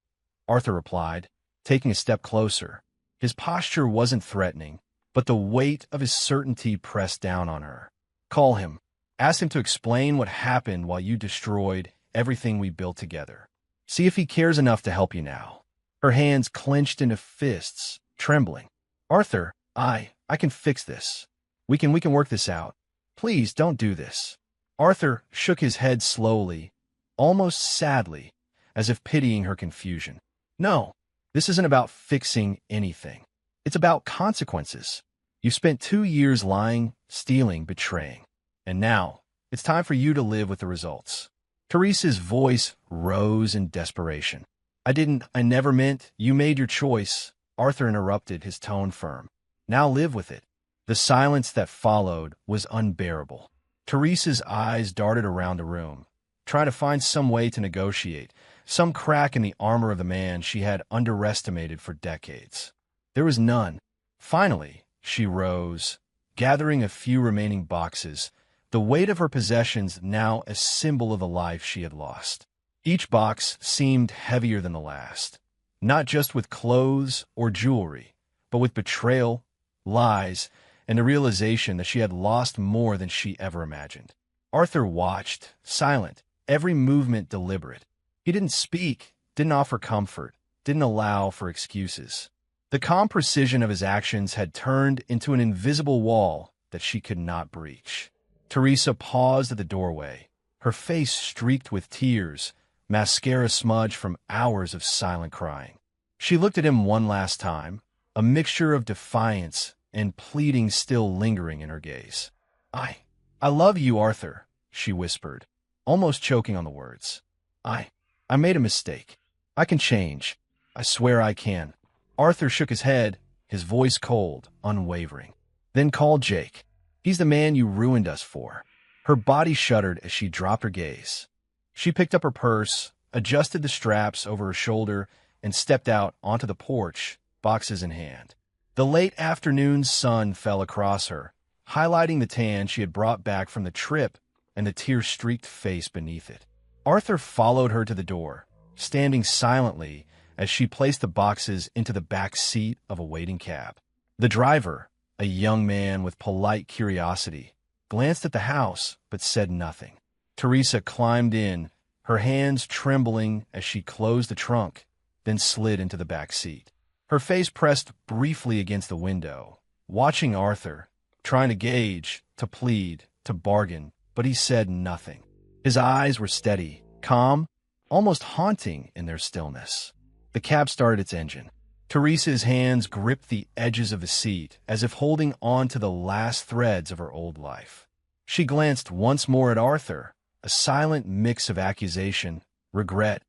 Arthur replied, taking a step closer. His posture wasn't threatening, but the weight of his certainty pressed down on her. "Call him. Ask him to explain what happened while you destroyed everything we built together. See if he cares enough to help you now." Her hands clenched into fists, trembling. "Arthur, I can fix this. We can work this out. Please don't do this." Arthur shook his head slowly, almost sadly, as if pitying her confusion. "No, this isn't about fixing anything. It's about consequences. You've spent 2 years lying, stealing, betraying. And now, it's time for you to live with the results." Teresa's voice rose in desperation. I never meant, you made your choice," Arthur interrupted, his tone firm. "Now live with it." The silence that followed was unbearable. Teresa's eyes darted around the room, trying to find some way to negotiate, some crack in the armor of the man she had underestimated for decades. There was none. Finally, she rose, gathering a few remaining boxes, the weight of her possessions now a symbol of the life she had lost. Each box seemed heavier than the last, not just with clothes or jewelry, but with betrayal, lies, and the realization that she had lost more than she ever imagined. Arthur watched, silent, every movement deliberate. He didn't speak, didn't offer comfort, didn't allow for excuses. The calm precision of his actions had turned into an invisible wall that she could not breach. Teresa paused at the doorway, her face streaked with tears, mascara smudged from hours of silent crying. She looked at him one last time, a mixture of defiance and pleading still lingering in her gaze. I love you, Arthur," she whispered, almost choking on the words. I made a mistake. I can change. I swear I can." Arthur shook his head, his voice cold, unwavering. "Then call Jake. He's the man you ruined us for." Her body shuddered as she dropped her gaze. She picked up her purse, adjusted the straps over her shoulder, and stepped out onto the porch, boxes in hand. The late afternoon sun fell across her, highlighting the tan she had brought back from the trip and the tear-streaked face beneath it. Arthur followed her to the door, standing silently as she placed the boxes into the back seat of a waiting cab. The driver, a young man with polite curiosity, glanced at the house but said nothing. Teresa climbed in, her hands trembling as she closed the trunk, then slid into the back seat. Her face pressed briefly against the window, watching Arthur, trying to gauge, to plead, to bargain, but he said nothing. His eyes were steady, calm, almost haunting in their stillness. The cab started its engine. Teresa's hands gripped the edges of the seat, as if holding on to the last threads of her old life. She glanced once more at Arthur, a silent mix of accusation, regret,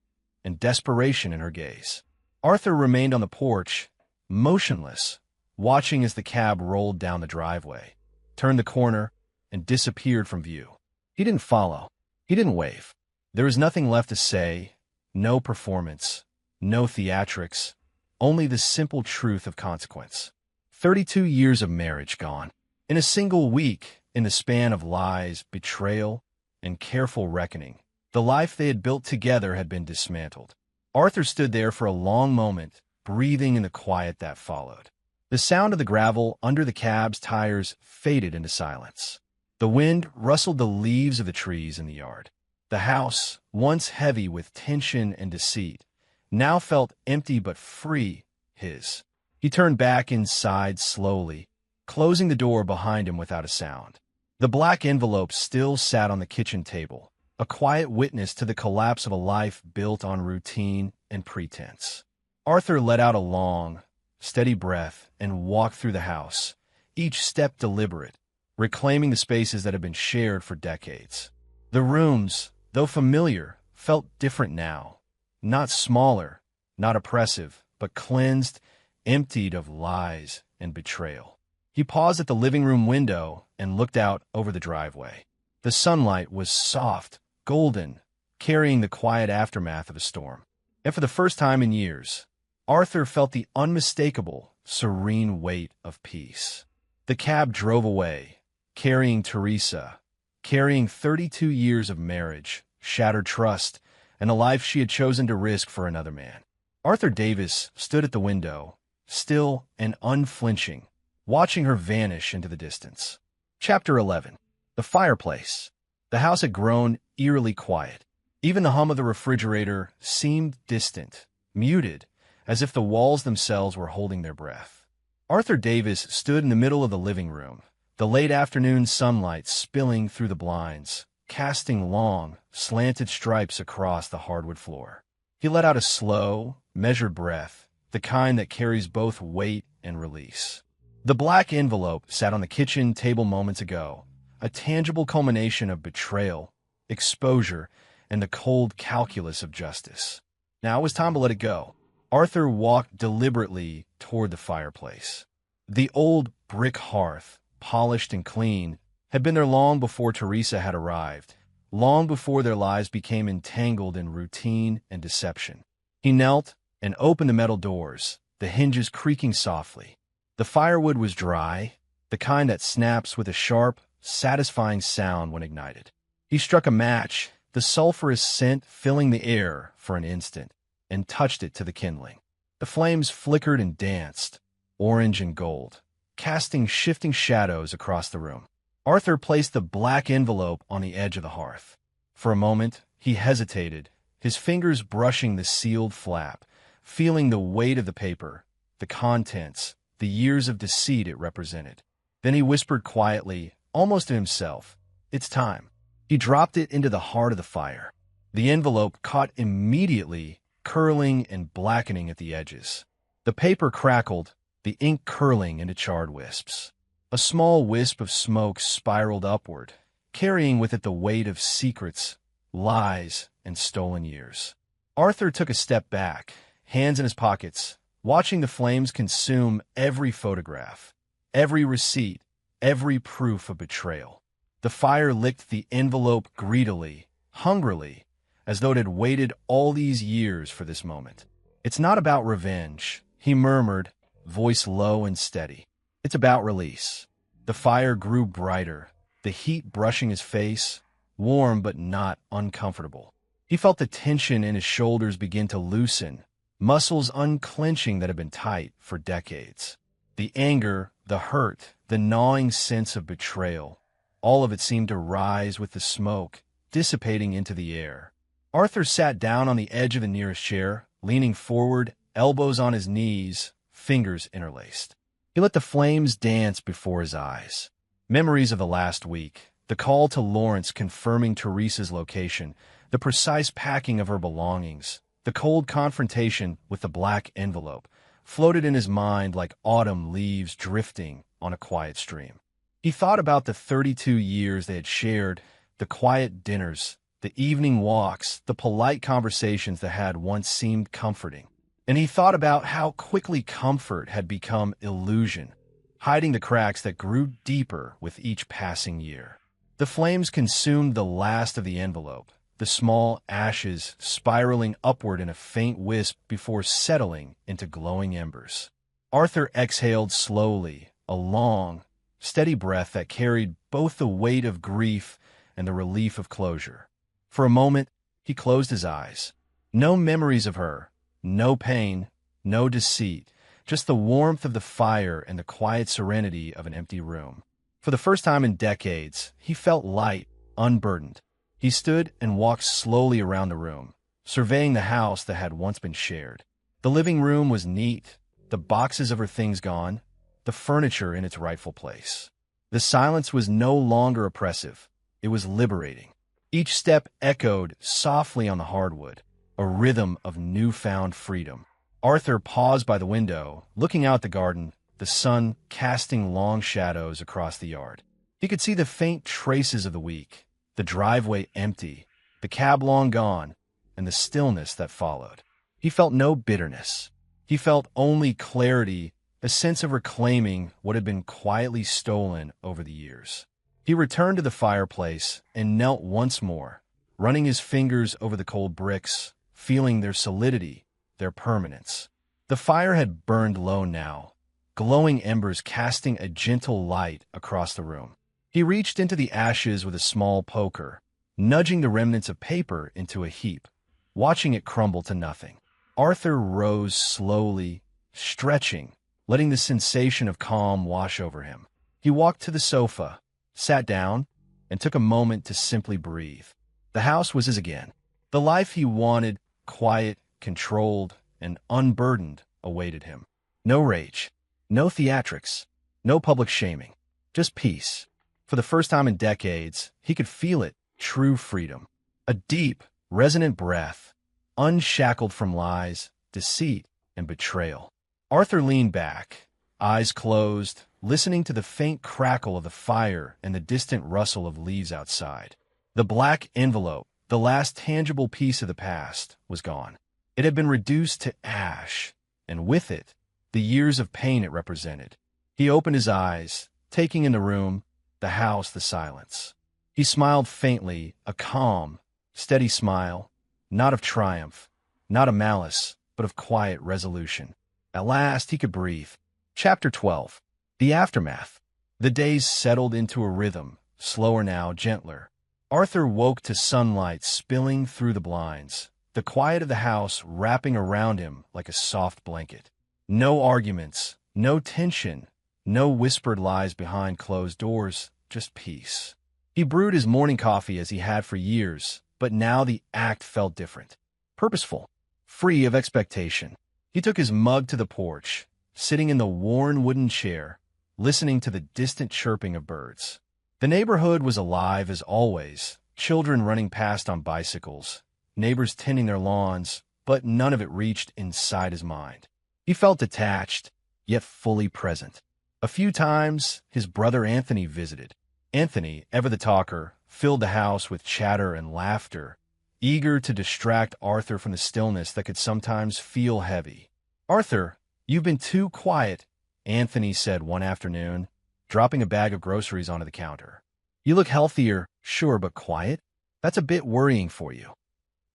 and desperation in her gaze. Arthur remained on the porch, motionless, watching as the cab rolled down the driveway, turned the corner, and disappeared from view. He didn't follow. He didn't wave. There was nothing left to say, no performance, no theatrics, only the simple truth of consequence. 32 years of marriage gone. In a single week, In the span of lies, betrayal, and careful reckoning, the life they had built together had been dismantled. Arthur stood there for a long moment, breathing in the quiet that followed. The sound of the gravel under the cab's tires faded into silence. The wind rustled the leaves of the trees in the yard. The house, once heavy with tension and deceit, now felt empty but free, his. He turned back inside slowly, closing the door behind him without a sound. The black envelope still sat on the kitchen table, a quiet witness to the collapse of a life built on routine and pretense. Arthur let out a long, steady breath and walked through the house, each step deliberate, reclaiming the spaces that had been shared for decades. The rooms, though familiar, felt different now. Not smaller, not oppressive, but cleansed, emptied of lies and betrayal. He paused at the living room window and looked out over the driveway. The sunlight was soft, golden, carrying the quiet aftermath of a storm. And for the first time in years, Arthur felt the unmistakable, serene weight of peace. The cab drove away, carrying Teresa, carrying 32 years of marriage, shattered trust, and a life she had chosen to risk for another man. Arthur Davis stood at the window, still and unflinching, watching her vanish into the distance. Chapter 11. The fireplace. The house had grown eerily quiet. Even the hum of the refrigerator seemed distant, muted, as if the walls themselves were holding their breath. Arthur Davis stood in the middle of the living room, the late afternoon sunlight spilling through the blinds, casting long, slanted stripes across the hardwood floor. He let out a slow, measured breath, the kind that carries both weight and release. The black envelope sat on the kitchen table moments ago, a tangible culmination of betrayal, exposure, and the cold calculus of justice. Now it was time to let it go. Arthur walked deliberately toward the fireplace. The old brick hearth, polished and clean, had been there long before Teresa had arrived, long before their lives became entangled in routine and deception. He knelt and opened the metal doors, the hinges creaking softly. The firewood was dry, the kind that snaps with a sharp, satisfying sound when ignited. He struck a match, the sulphurous scent filling the air for an instant, and touched it to the kindling. The flames flickered and danced, orange and gold, casting shifting shadows across the room. Arthur placed the black envelope on the edge of the hearth. For a moment, he hesitated, his fingers brushing the sealed flap, feeling the weight of the paper, the contents, the years of deceit it represented. Then he whispered quietly, almost to himself, "It's time." He dropped it into the heart of the fire. The envelope caught immediately, curling and blackening at the edges. The paper crackled, the ink curling into charred wisps. A small wisp of smoke spiraled upward, carrying with it the weight of secrets, lies, and stolen years. Arthur took a step back, hands in his pockets, watching the flames consume every photograph, every receipt, every proof of betrayal. The fire licked the envelope greedily, hungrily, as though it had waited all these years for this moment. "It's not about revenge," he murmured, voice low and steady. "It's about release." The fire grew brighter, the heat brushing his face, warm but not uncomfortable. He felt the tension in his shoulders begin to loosen, muscles unclenching that had been tight for decades. The anger, the hurt, the gnawing sense of betrayal, all of it seemed to rise with the smoke, dissipating into the air. Arthur sat down on the edge of the nearest chair, leaning forward, elbows on his knees, fingers interlaced. He let the flames dance before his eyes. Memories of the last week, the call to Lawrence confirming Teresa's location, the precise packing of her belongings, the cold confrontation with the black envelope, floated in his mind like autumn leaves drifting on a quiet stream. He thought about the 32 years they had shared, the quiet dinners, the evening walks, the polite conversations that had once seemed comforting. And he thought about how quickly comfort had become illusion, hiding the cracks that grew deeper with each passing year. The flames consumed the last of the envelope, the small ashes spiraling upward in a faint wisp before settling into glowing embers. Arthur exhaled slowly, a long, steady breath that carried both the weight of grief and the relief of closure. For a moment, he closed his eyes. No memories of her, no pain, no deceit, just the warmth of the fire and the quiet serenity of an empty room. For the first time in decades, he felt light, unburdened. He stood and walked slowly around the room, surveying the house that had once been shared. The living room was neat, the boxes of her things gone, the furniture in its rightful place. The silence was no longer oppressive. It was liberating. Each step echoed softly on the hardwood, a rhythm of newfound freedom. Arthur paused by the window, looking out the garden, the sun casting long shadows across the yard. He could see the faint traces of the week, the driveway empty, the cab long gone, and the stillness that followed. He felt no bitterness. He felt only clarity, a sense of reclaiming what had been quietly stolen over the years. He returned to the fireplace and knelt once more, running his fingers over the cold bricks, feeling their solidity, their permanence. The fire had burned low now, glowing embers casting a gentle light across the room. He reached into the ashes with a small poker, nudging the remnants of paper into a heap, watching it crumble to nothing. Arthur rose slowly, stretching, letting the sensation of calm wash over him. He walked to the sofa, sat down, and took a moment to simply breathe. The house was his again. The life he wanted, quiet, controlled, and unburdened, awaited him. No rage, no theatrics, no public shaming, just peace. For the first time in decades, he could feel it, true freedom. A deep, resonant breath, unshackled from lies, deceit, and betrayal. Arthur leaned back, eyes closed, listening to the faint crackle of the fire and the distant rustle of leaves outside. The black envelope, the last tangible piece of the past, was gone. It had been reduced to ash, and with it, the years of pain it represented. He opened his eyes, taking in the room, the house, the silence. He smiled faintly, a calm, steady smile, not of triumph, not of malice, but of quiet resolution. At last he could breathe. Chapter 12. The Aftermath. The days settled into a rhythm, slower now, gentler. Arthur woke to sunlight spilling through the blinds, the quiet of the house wrapping around him like a soft blanket. No arguments, no tension, no whispered lies behind closed doors, just peace. He brewed his morning coffee as he had for years, but now the act felt different. Purposeful, free of expectation. He took his mug to the porch, sitting in the worn wooden chair, listening to the distant chirping of birds. The neighborhood was alive as always, children running past on bicycles, neighbors tending their lawns, but none of it reached inside his mind. He felt detached, yet fully present. A few times, his brother Anthony visited. Anthony, ever the talker, filled the house with chatter and laughter, eager to distract Arthur from the stillness that could sometimes feel heavy. "Arthur, you've been too quiet," Anthony said one afternoon, dropping a bag of groceries onto the counter. "You look healthier, sure, but quiet? That's a bit worrying for you."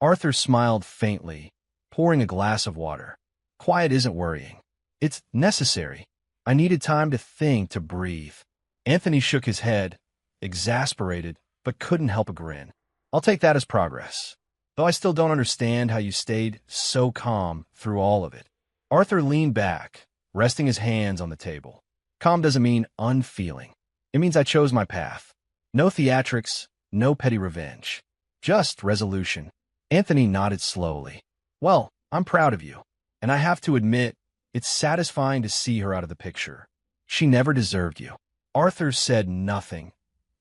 Arthur smiled faintly, pouring a glass of water. "Quiet isn't worrying. It's necessary. I needed time to think, to breathe." Anthony shook his head, exasperated, but couldn't help a grin. "I'll take that as progress, though I still don't understand how you stayed so calm through all of it." Arthur leaned back, resting his hands on the table. "Calm doesn't mean unfeeling. It means I chose my path. No theatrics, no petty revenge. Just resolution." Anthony nodded slowly. "Well, I'm proud of you, and I have to admit, it's satisfying to see her out of the picture. She never deserved you." Arthur said nothing,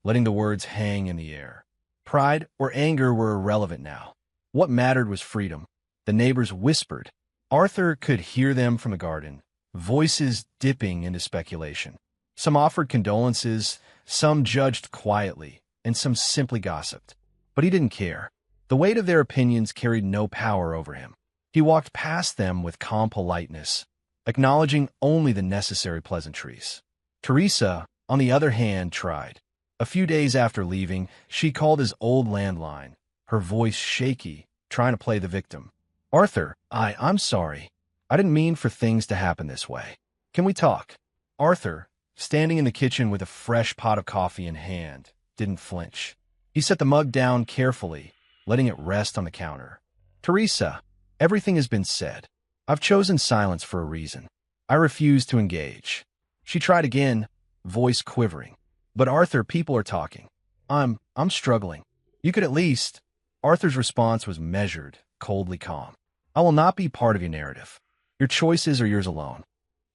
letting the words hang in the air. Pride or anger were irrelevant now. What mattered was freedom. The neighbors whispered. Arthur could hear them from the garden, voices dipping into speculation. Some offered condolences, some judged quietly, and some simply gossiped. But he didn't care. The weight of their opinions carried no power over him. He walked past them with calm politeness, acknowledging only the necessary pleasantries. Teresa, on the other hand, tried. A few days after leaving, she called his old landline, her voice shaky, trying to play the victim. "Arthur, I'm sorry. I didn't mean for things to happen this way. Can we talk?" Arthur, standing in the kitchen with a fresh pot of coffee in hand, didn't flinch. He set the mug down carefully, letting it rest on the counter. "Teresa, everything has been said. I've chosen silence for a reason. I refuse to engage." She tried again, voice quivering. "But Arthur, people are talking. I'm struggling. You could at least—" Arthur's response was measured, coldly calm. "I will not be part of your narrative. Your choices are yours alone."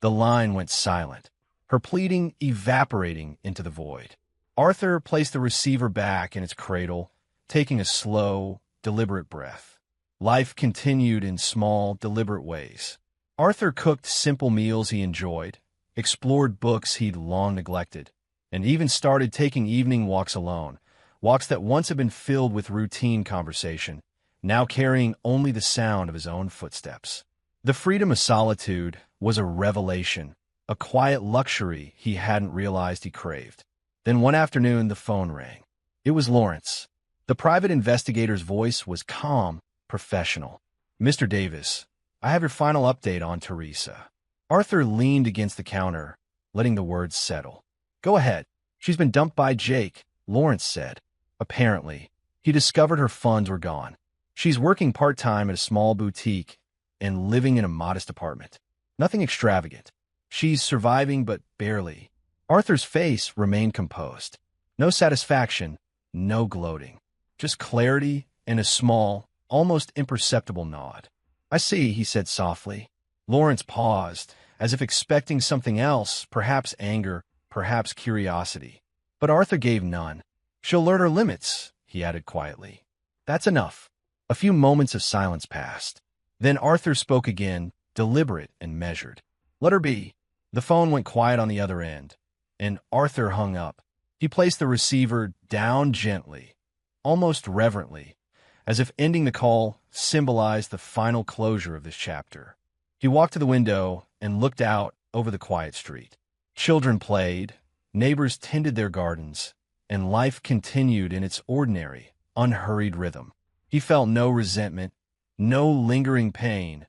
The line went silent, her pleading evaporating into the void. Arthur placed the receiver back in its cradle, taking a slow, deliberate breath. Life continued in small, deliberate ways. Arthur cooked simple meals he enjoyed, explored books he'd long neglected, and even started taking evening walks alone, walks that once had been filled with routine conversation, now carrying only the sound of his own footsteps. The freedom of solitude was a revelation, a quiet luxury he hadn't realized he craved. Then one afternoon, the phone rang. It was Lawrence. The private investigator's voice was calm, professional. "Mr. Davis, I have your final update on Teresa." Arthur leaned against the counter, letting the words settle. "Go ahead. She's been dumped by Jake," Lawrence said. "Apparently, he discovered her funds were gone. She's working part-time at a small boutique and living in a modest apartment. Nothing extravagant. She's surviving, but barely." Arthur's face remained composed. No satisfaction, no gloating. Just clarity and a small, almost imperceptible nod. "I see," he said softly. Lawrence paused, as if expecting something else, perhaps anger, perhaps curiosity. But Arthur gave none. "She'll learn her limits," he added quietly. "That's enough." A few moments of silence passed. Then Arthur spoke again, deliberate and measured. "Let her be." The phone went quiet on the other end, and Arthur hung up. He placed the receiver down gently, almost reverently, as if ending the call symbolized the final closure of this chapter. He walked to the window and looked out over the quiet street. Children played, neighbors tended their gardens, and life continued in its ordinary, unhurried rhythm. He felt no resentment, no lingering pain,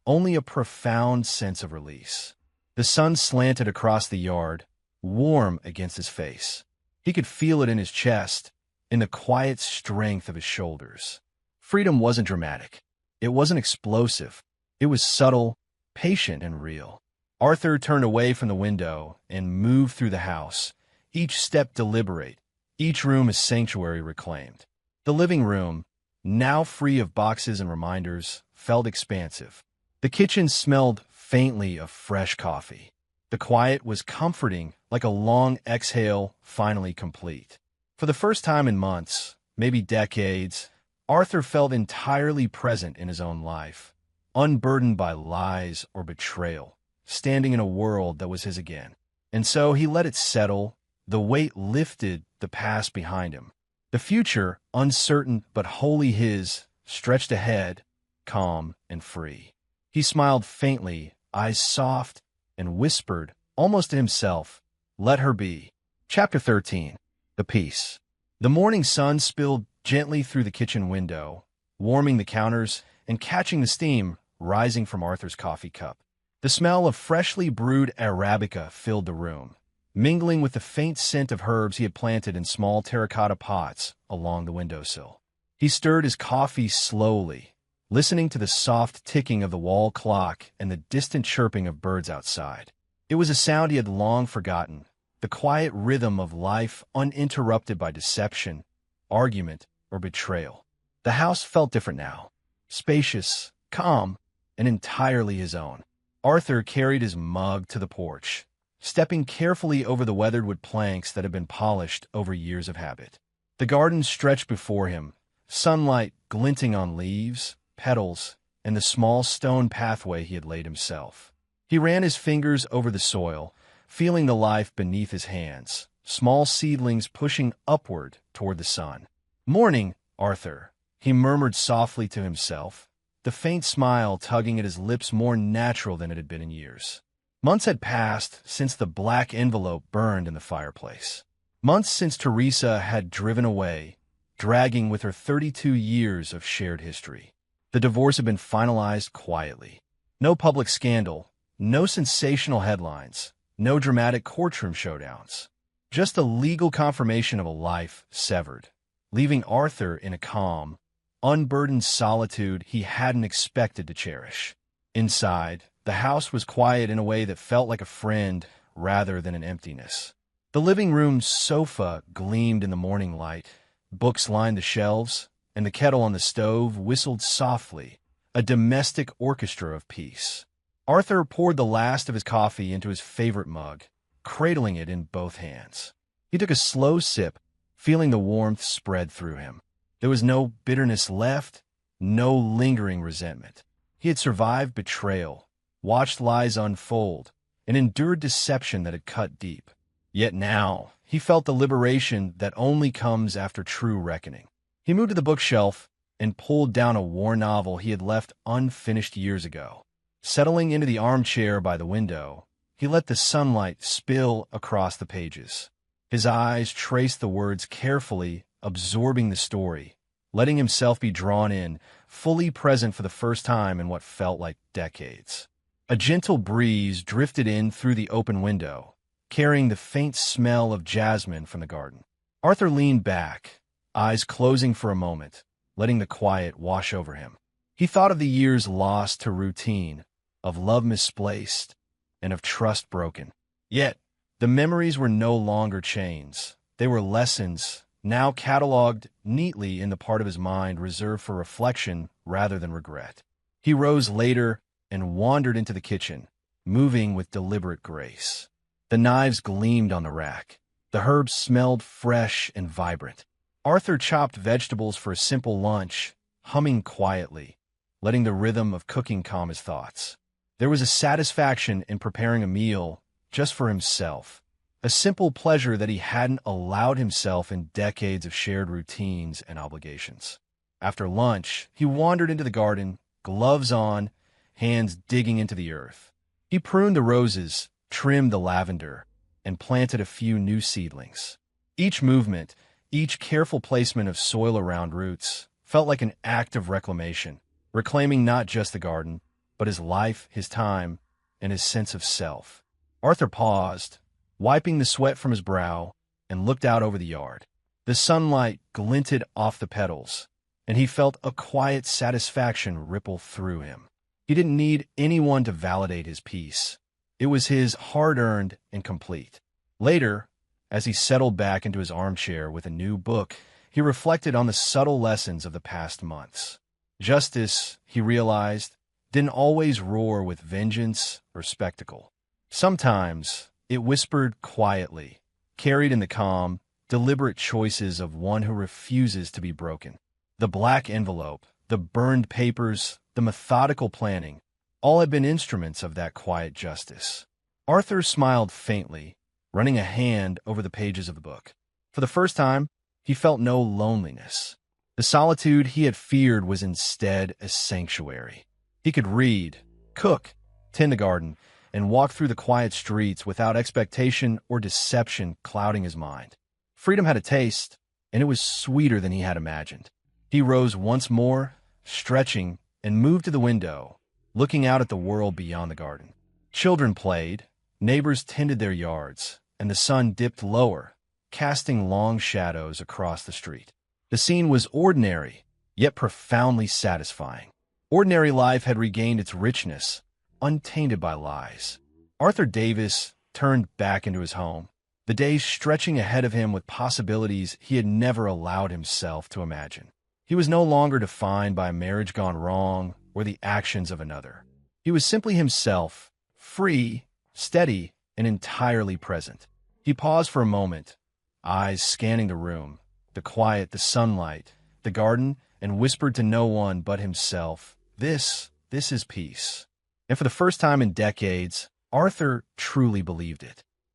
only a profound sense of release. The sun slanted across the yard, warm against his face. He could feel it in his chest, in the quiet strength of his shoulders. Freedom wasn't dramatic. It wasn't explosive. It was subtle, patient, and real. Arthur turned away from the window and moved through the house, each step deliberate, each room a sanctuary reclaimed. The living room, now free of boxes and reminders, felt expansive. The kitchen smelled faintly of fresh coffee. The quiet was comforting, like a long exhale finally complete. For the first time in months, maybe decades, Arthur felt entirely present in his own life, unburdened by lies or betrayal, standing in a world that was his again. And so he let it settle, the weight lifted, the past behind him. The future, uncertain but wholly his, stretched ahead, calm and free. He smiled faintly, eyes soft, and whispered, almost to himself, "Let her be." Chapter 13. The Peace. The morning sun spilled gently through the kitchen window, warming the counters and catching the steam rising from Arthur's coffee cup. The smell of freshly brewed Arabica filled the room, mingling with the faint scent of herbs he had planted in small terracotta pots along the windowsill. He stirred his coffee slowly, listening to the soft ticking of the wall clock and the distant chirping of birds outside. It was a sound he had long forgotten, the quiet rhythm of life uninterrupted by deception, argument, or betrayal. The house felt different now, spacious, calm, and entirely his own. Arthur carried his mug to the porch, stepping carefully over the weathered wood planks that had been polished over years of habit. The garden stretched before him, sunlight glinting on leaves, petals, and the small stone pathway he had laid himself. He ran his fingers over the soil, feeling the life beneath his hands, small seedlings pushing upward toward the sun. "Morning, Arthur," he murmured softly to himself, the faint smile tugging at his lips more natural than it had been in years. Months had passed since the black envelope burned in the fireplace. Months since Teresa had driven away, dragging with her 32 years of shared history. The divorce had been finalized quietly. No public scandal, no sensational headlines, No dramatic courtroom showdowns. Just a legal confirmation of a life severed, leaving Arthur in a calm, unburdened solitude he hadn't expected to cherish. Inside, the house was quiet in a way that felt like a friend rather than an emptiness. The living room sofa gleamed in the morning light, books lined the shelves, and the kettle on the stove whistled softly, a domestic orchestra of peace. Arthur poured the last of his coffee into his favorite mug, cradling it in both hands. He took a slow sip, feeling the warmth spread through him. There was no bitterness left, no lingering resentment. He had survived betrayal, watched lies unfold, and endured deception that had cut deep. Yet now, he felt the liberation that only comes after true reckoning. He moved to the bookshelf and pulled down a war novel he had left unfinished years ago. Settling into the armchair by the window, he let the sunlight spill across the pages. His eyes traced the words carefully, absorbing the story, letting himself be drawn in, fully present for the first time in what felt like decades. A gentle breeze drifted in through the open window, carrying the faint smell of jasmine from the garden. Arthur leaned back, eyes closing for a moment, letting the quiet wash over him. He thought of the years lost to routine, of love misplaced, and of trust broken. Yet, the memories were no longer chains. They were lessons, now cataloged neatly in the part of his mind reserved for reflection rather than regret. He rose later and wandered into the kitchen, moving with deliberate grace. The knives gleamed on the rack. The herbs smelled fresh and vibrant. Arthur chopped vegetables for a simple lunch, humming quietly, letting the rhythm of cooking calm his thoughts. There was a satisfaction in preparing a meal just for himself, a simple pleasure that he hadn't allowed himself in decades of shared routines and obligations. After lunch, he wandered into the garden, gloves on, hands digging into the earth. He pruned the roses, trimmed the lavender, and planted a few new seedlings. Each movement, each careful placement of soil around roots, felt like an act of reclamation, reclaiming not just the garden, but his life, his time, and his sense of self. Arthur paused, wiping the sweat from his brow, and looked out over the yard. The sunlight glinted off the petals, and he felt a quiet satisfaction ripple through him. He didn't need anyone to validate his peace. It was his hard-earned and complete. Later, as he settled back into his armchair with a new book, he reflected on the subtle lessons of the past months. Justice, he realized, didn't always roar with vengeance or spectacle. Sometimes it whispered quietly, carried in the calm, deliberate choices of one who refuses to be broken. The black envelope, the burned papers, the methodical planning, all had been instruments of that quiet justice. Arthur smiled faintly, running a hand over the pages of the book. For the first time, he felt no loneliness. The solitude he had feared was instead a sanctuary. He could read, cook, tend the garden, and walk through the quiet streets without expectation or deception clouding his mind. Freedom had a taste, and it was sweeter than he had imagined. He rose once more, stretching, and moved to the window, looking out at the world beyond the garden. Children played, neighbors tended their yards, and the sun dipped lower, casting long shadows across the street. The scene was ordinary, yet profoundly satisfying. Ordinary life had regained its richness, untainted by lies. Arthur Davis turned back into his home, the days stretching ahead of him with possibilities he had never allowed himself to imagine. He was no longer defined by a marriage gone wrong or the actions of another. He was simply himself, free, steady, and entirely present. He paused for a moment, eyes scanning the room, the quiet, the sunlight, the garden, and whispered to no one but himself, This is peace. And for the first time in decades, Arthur truly believed it.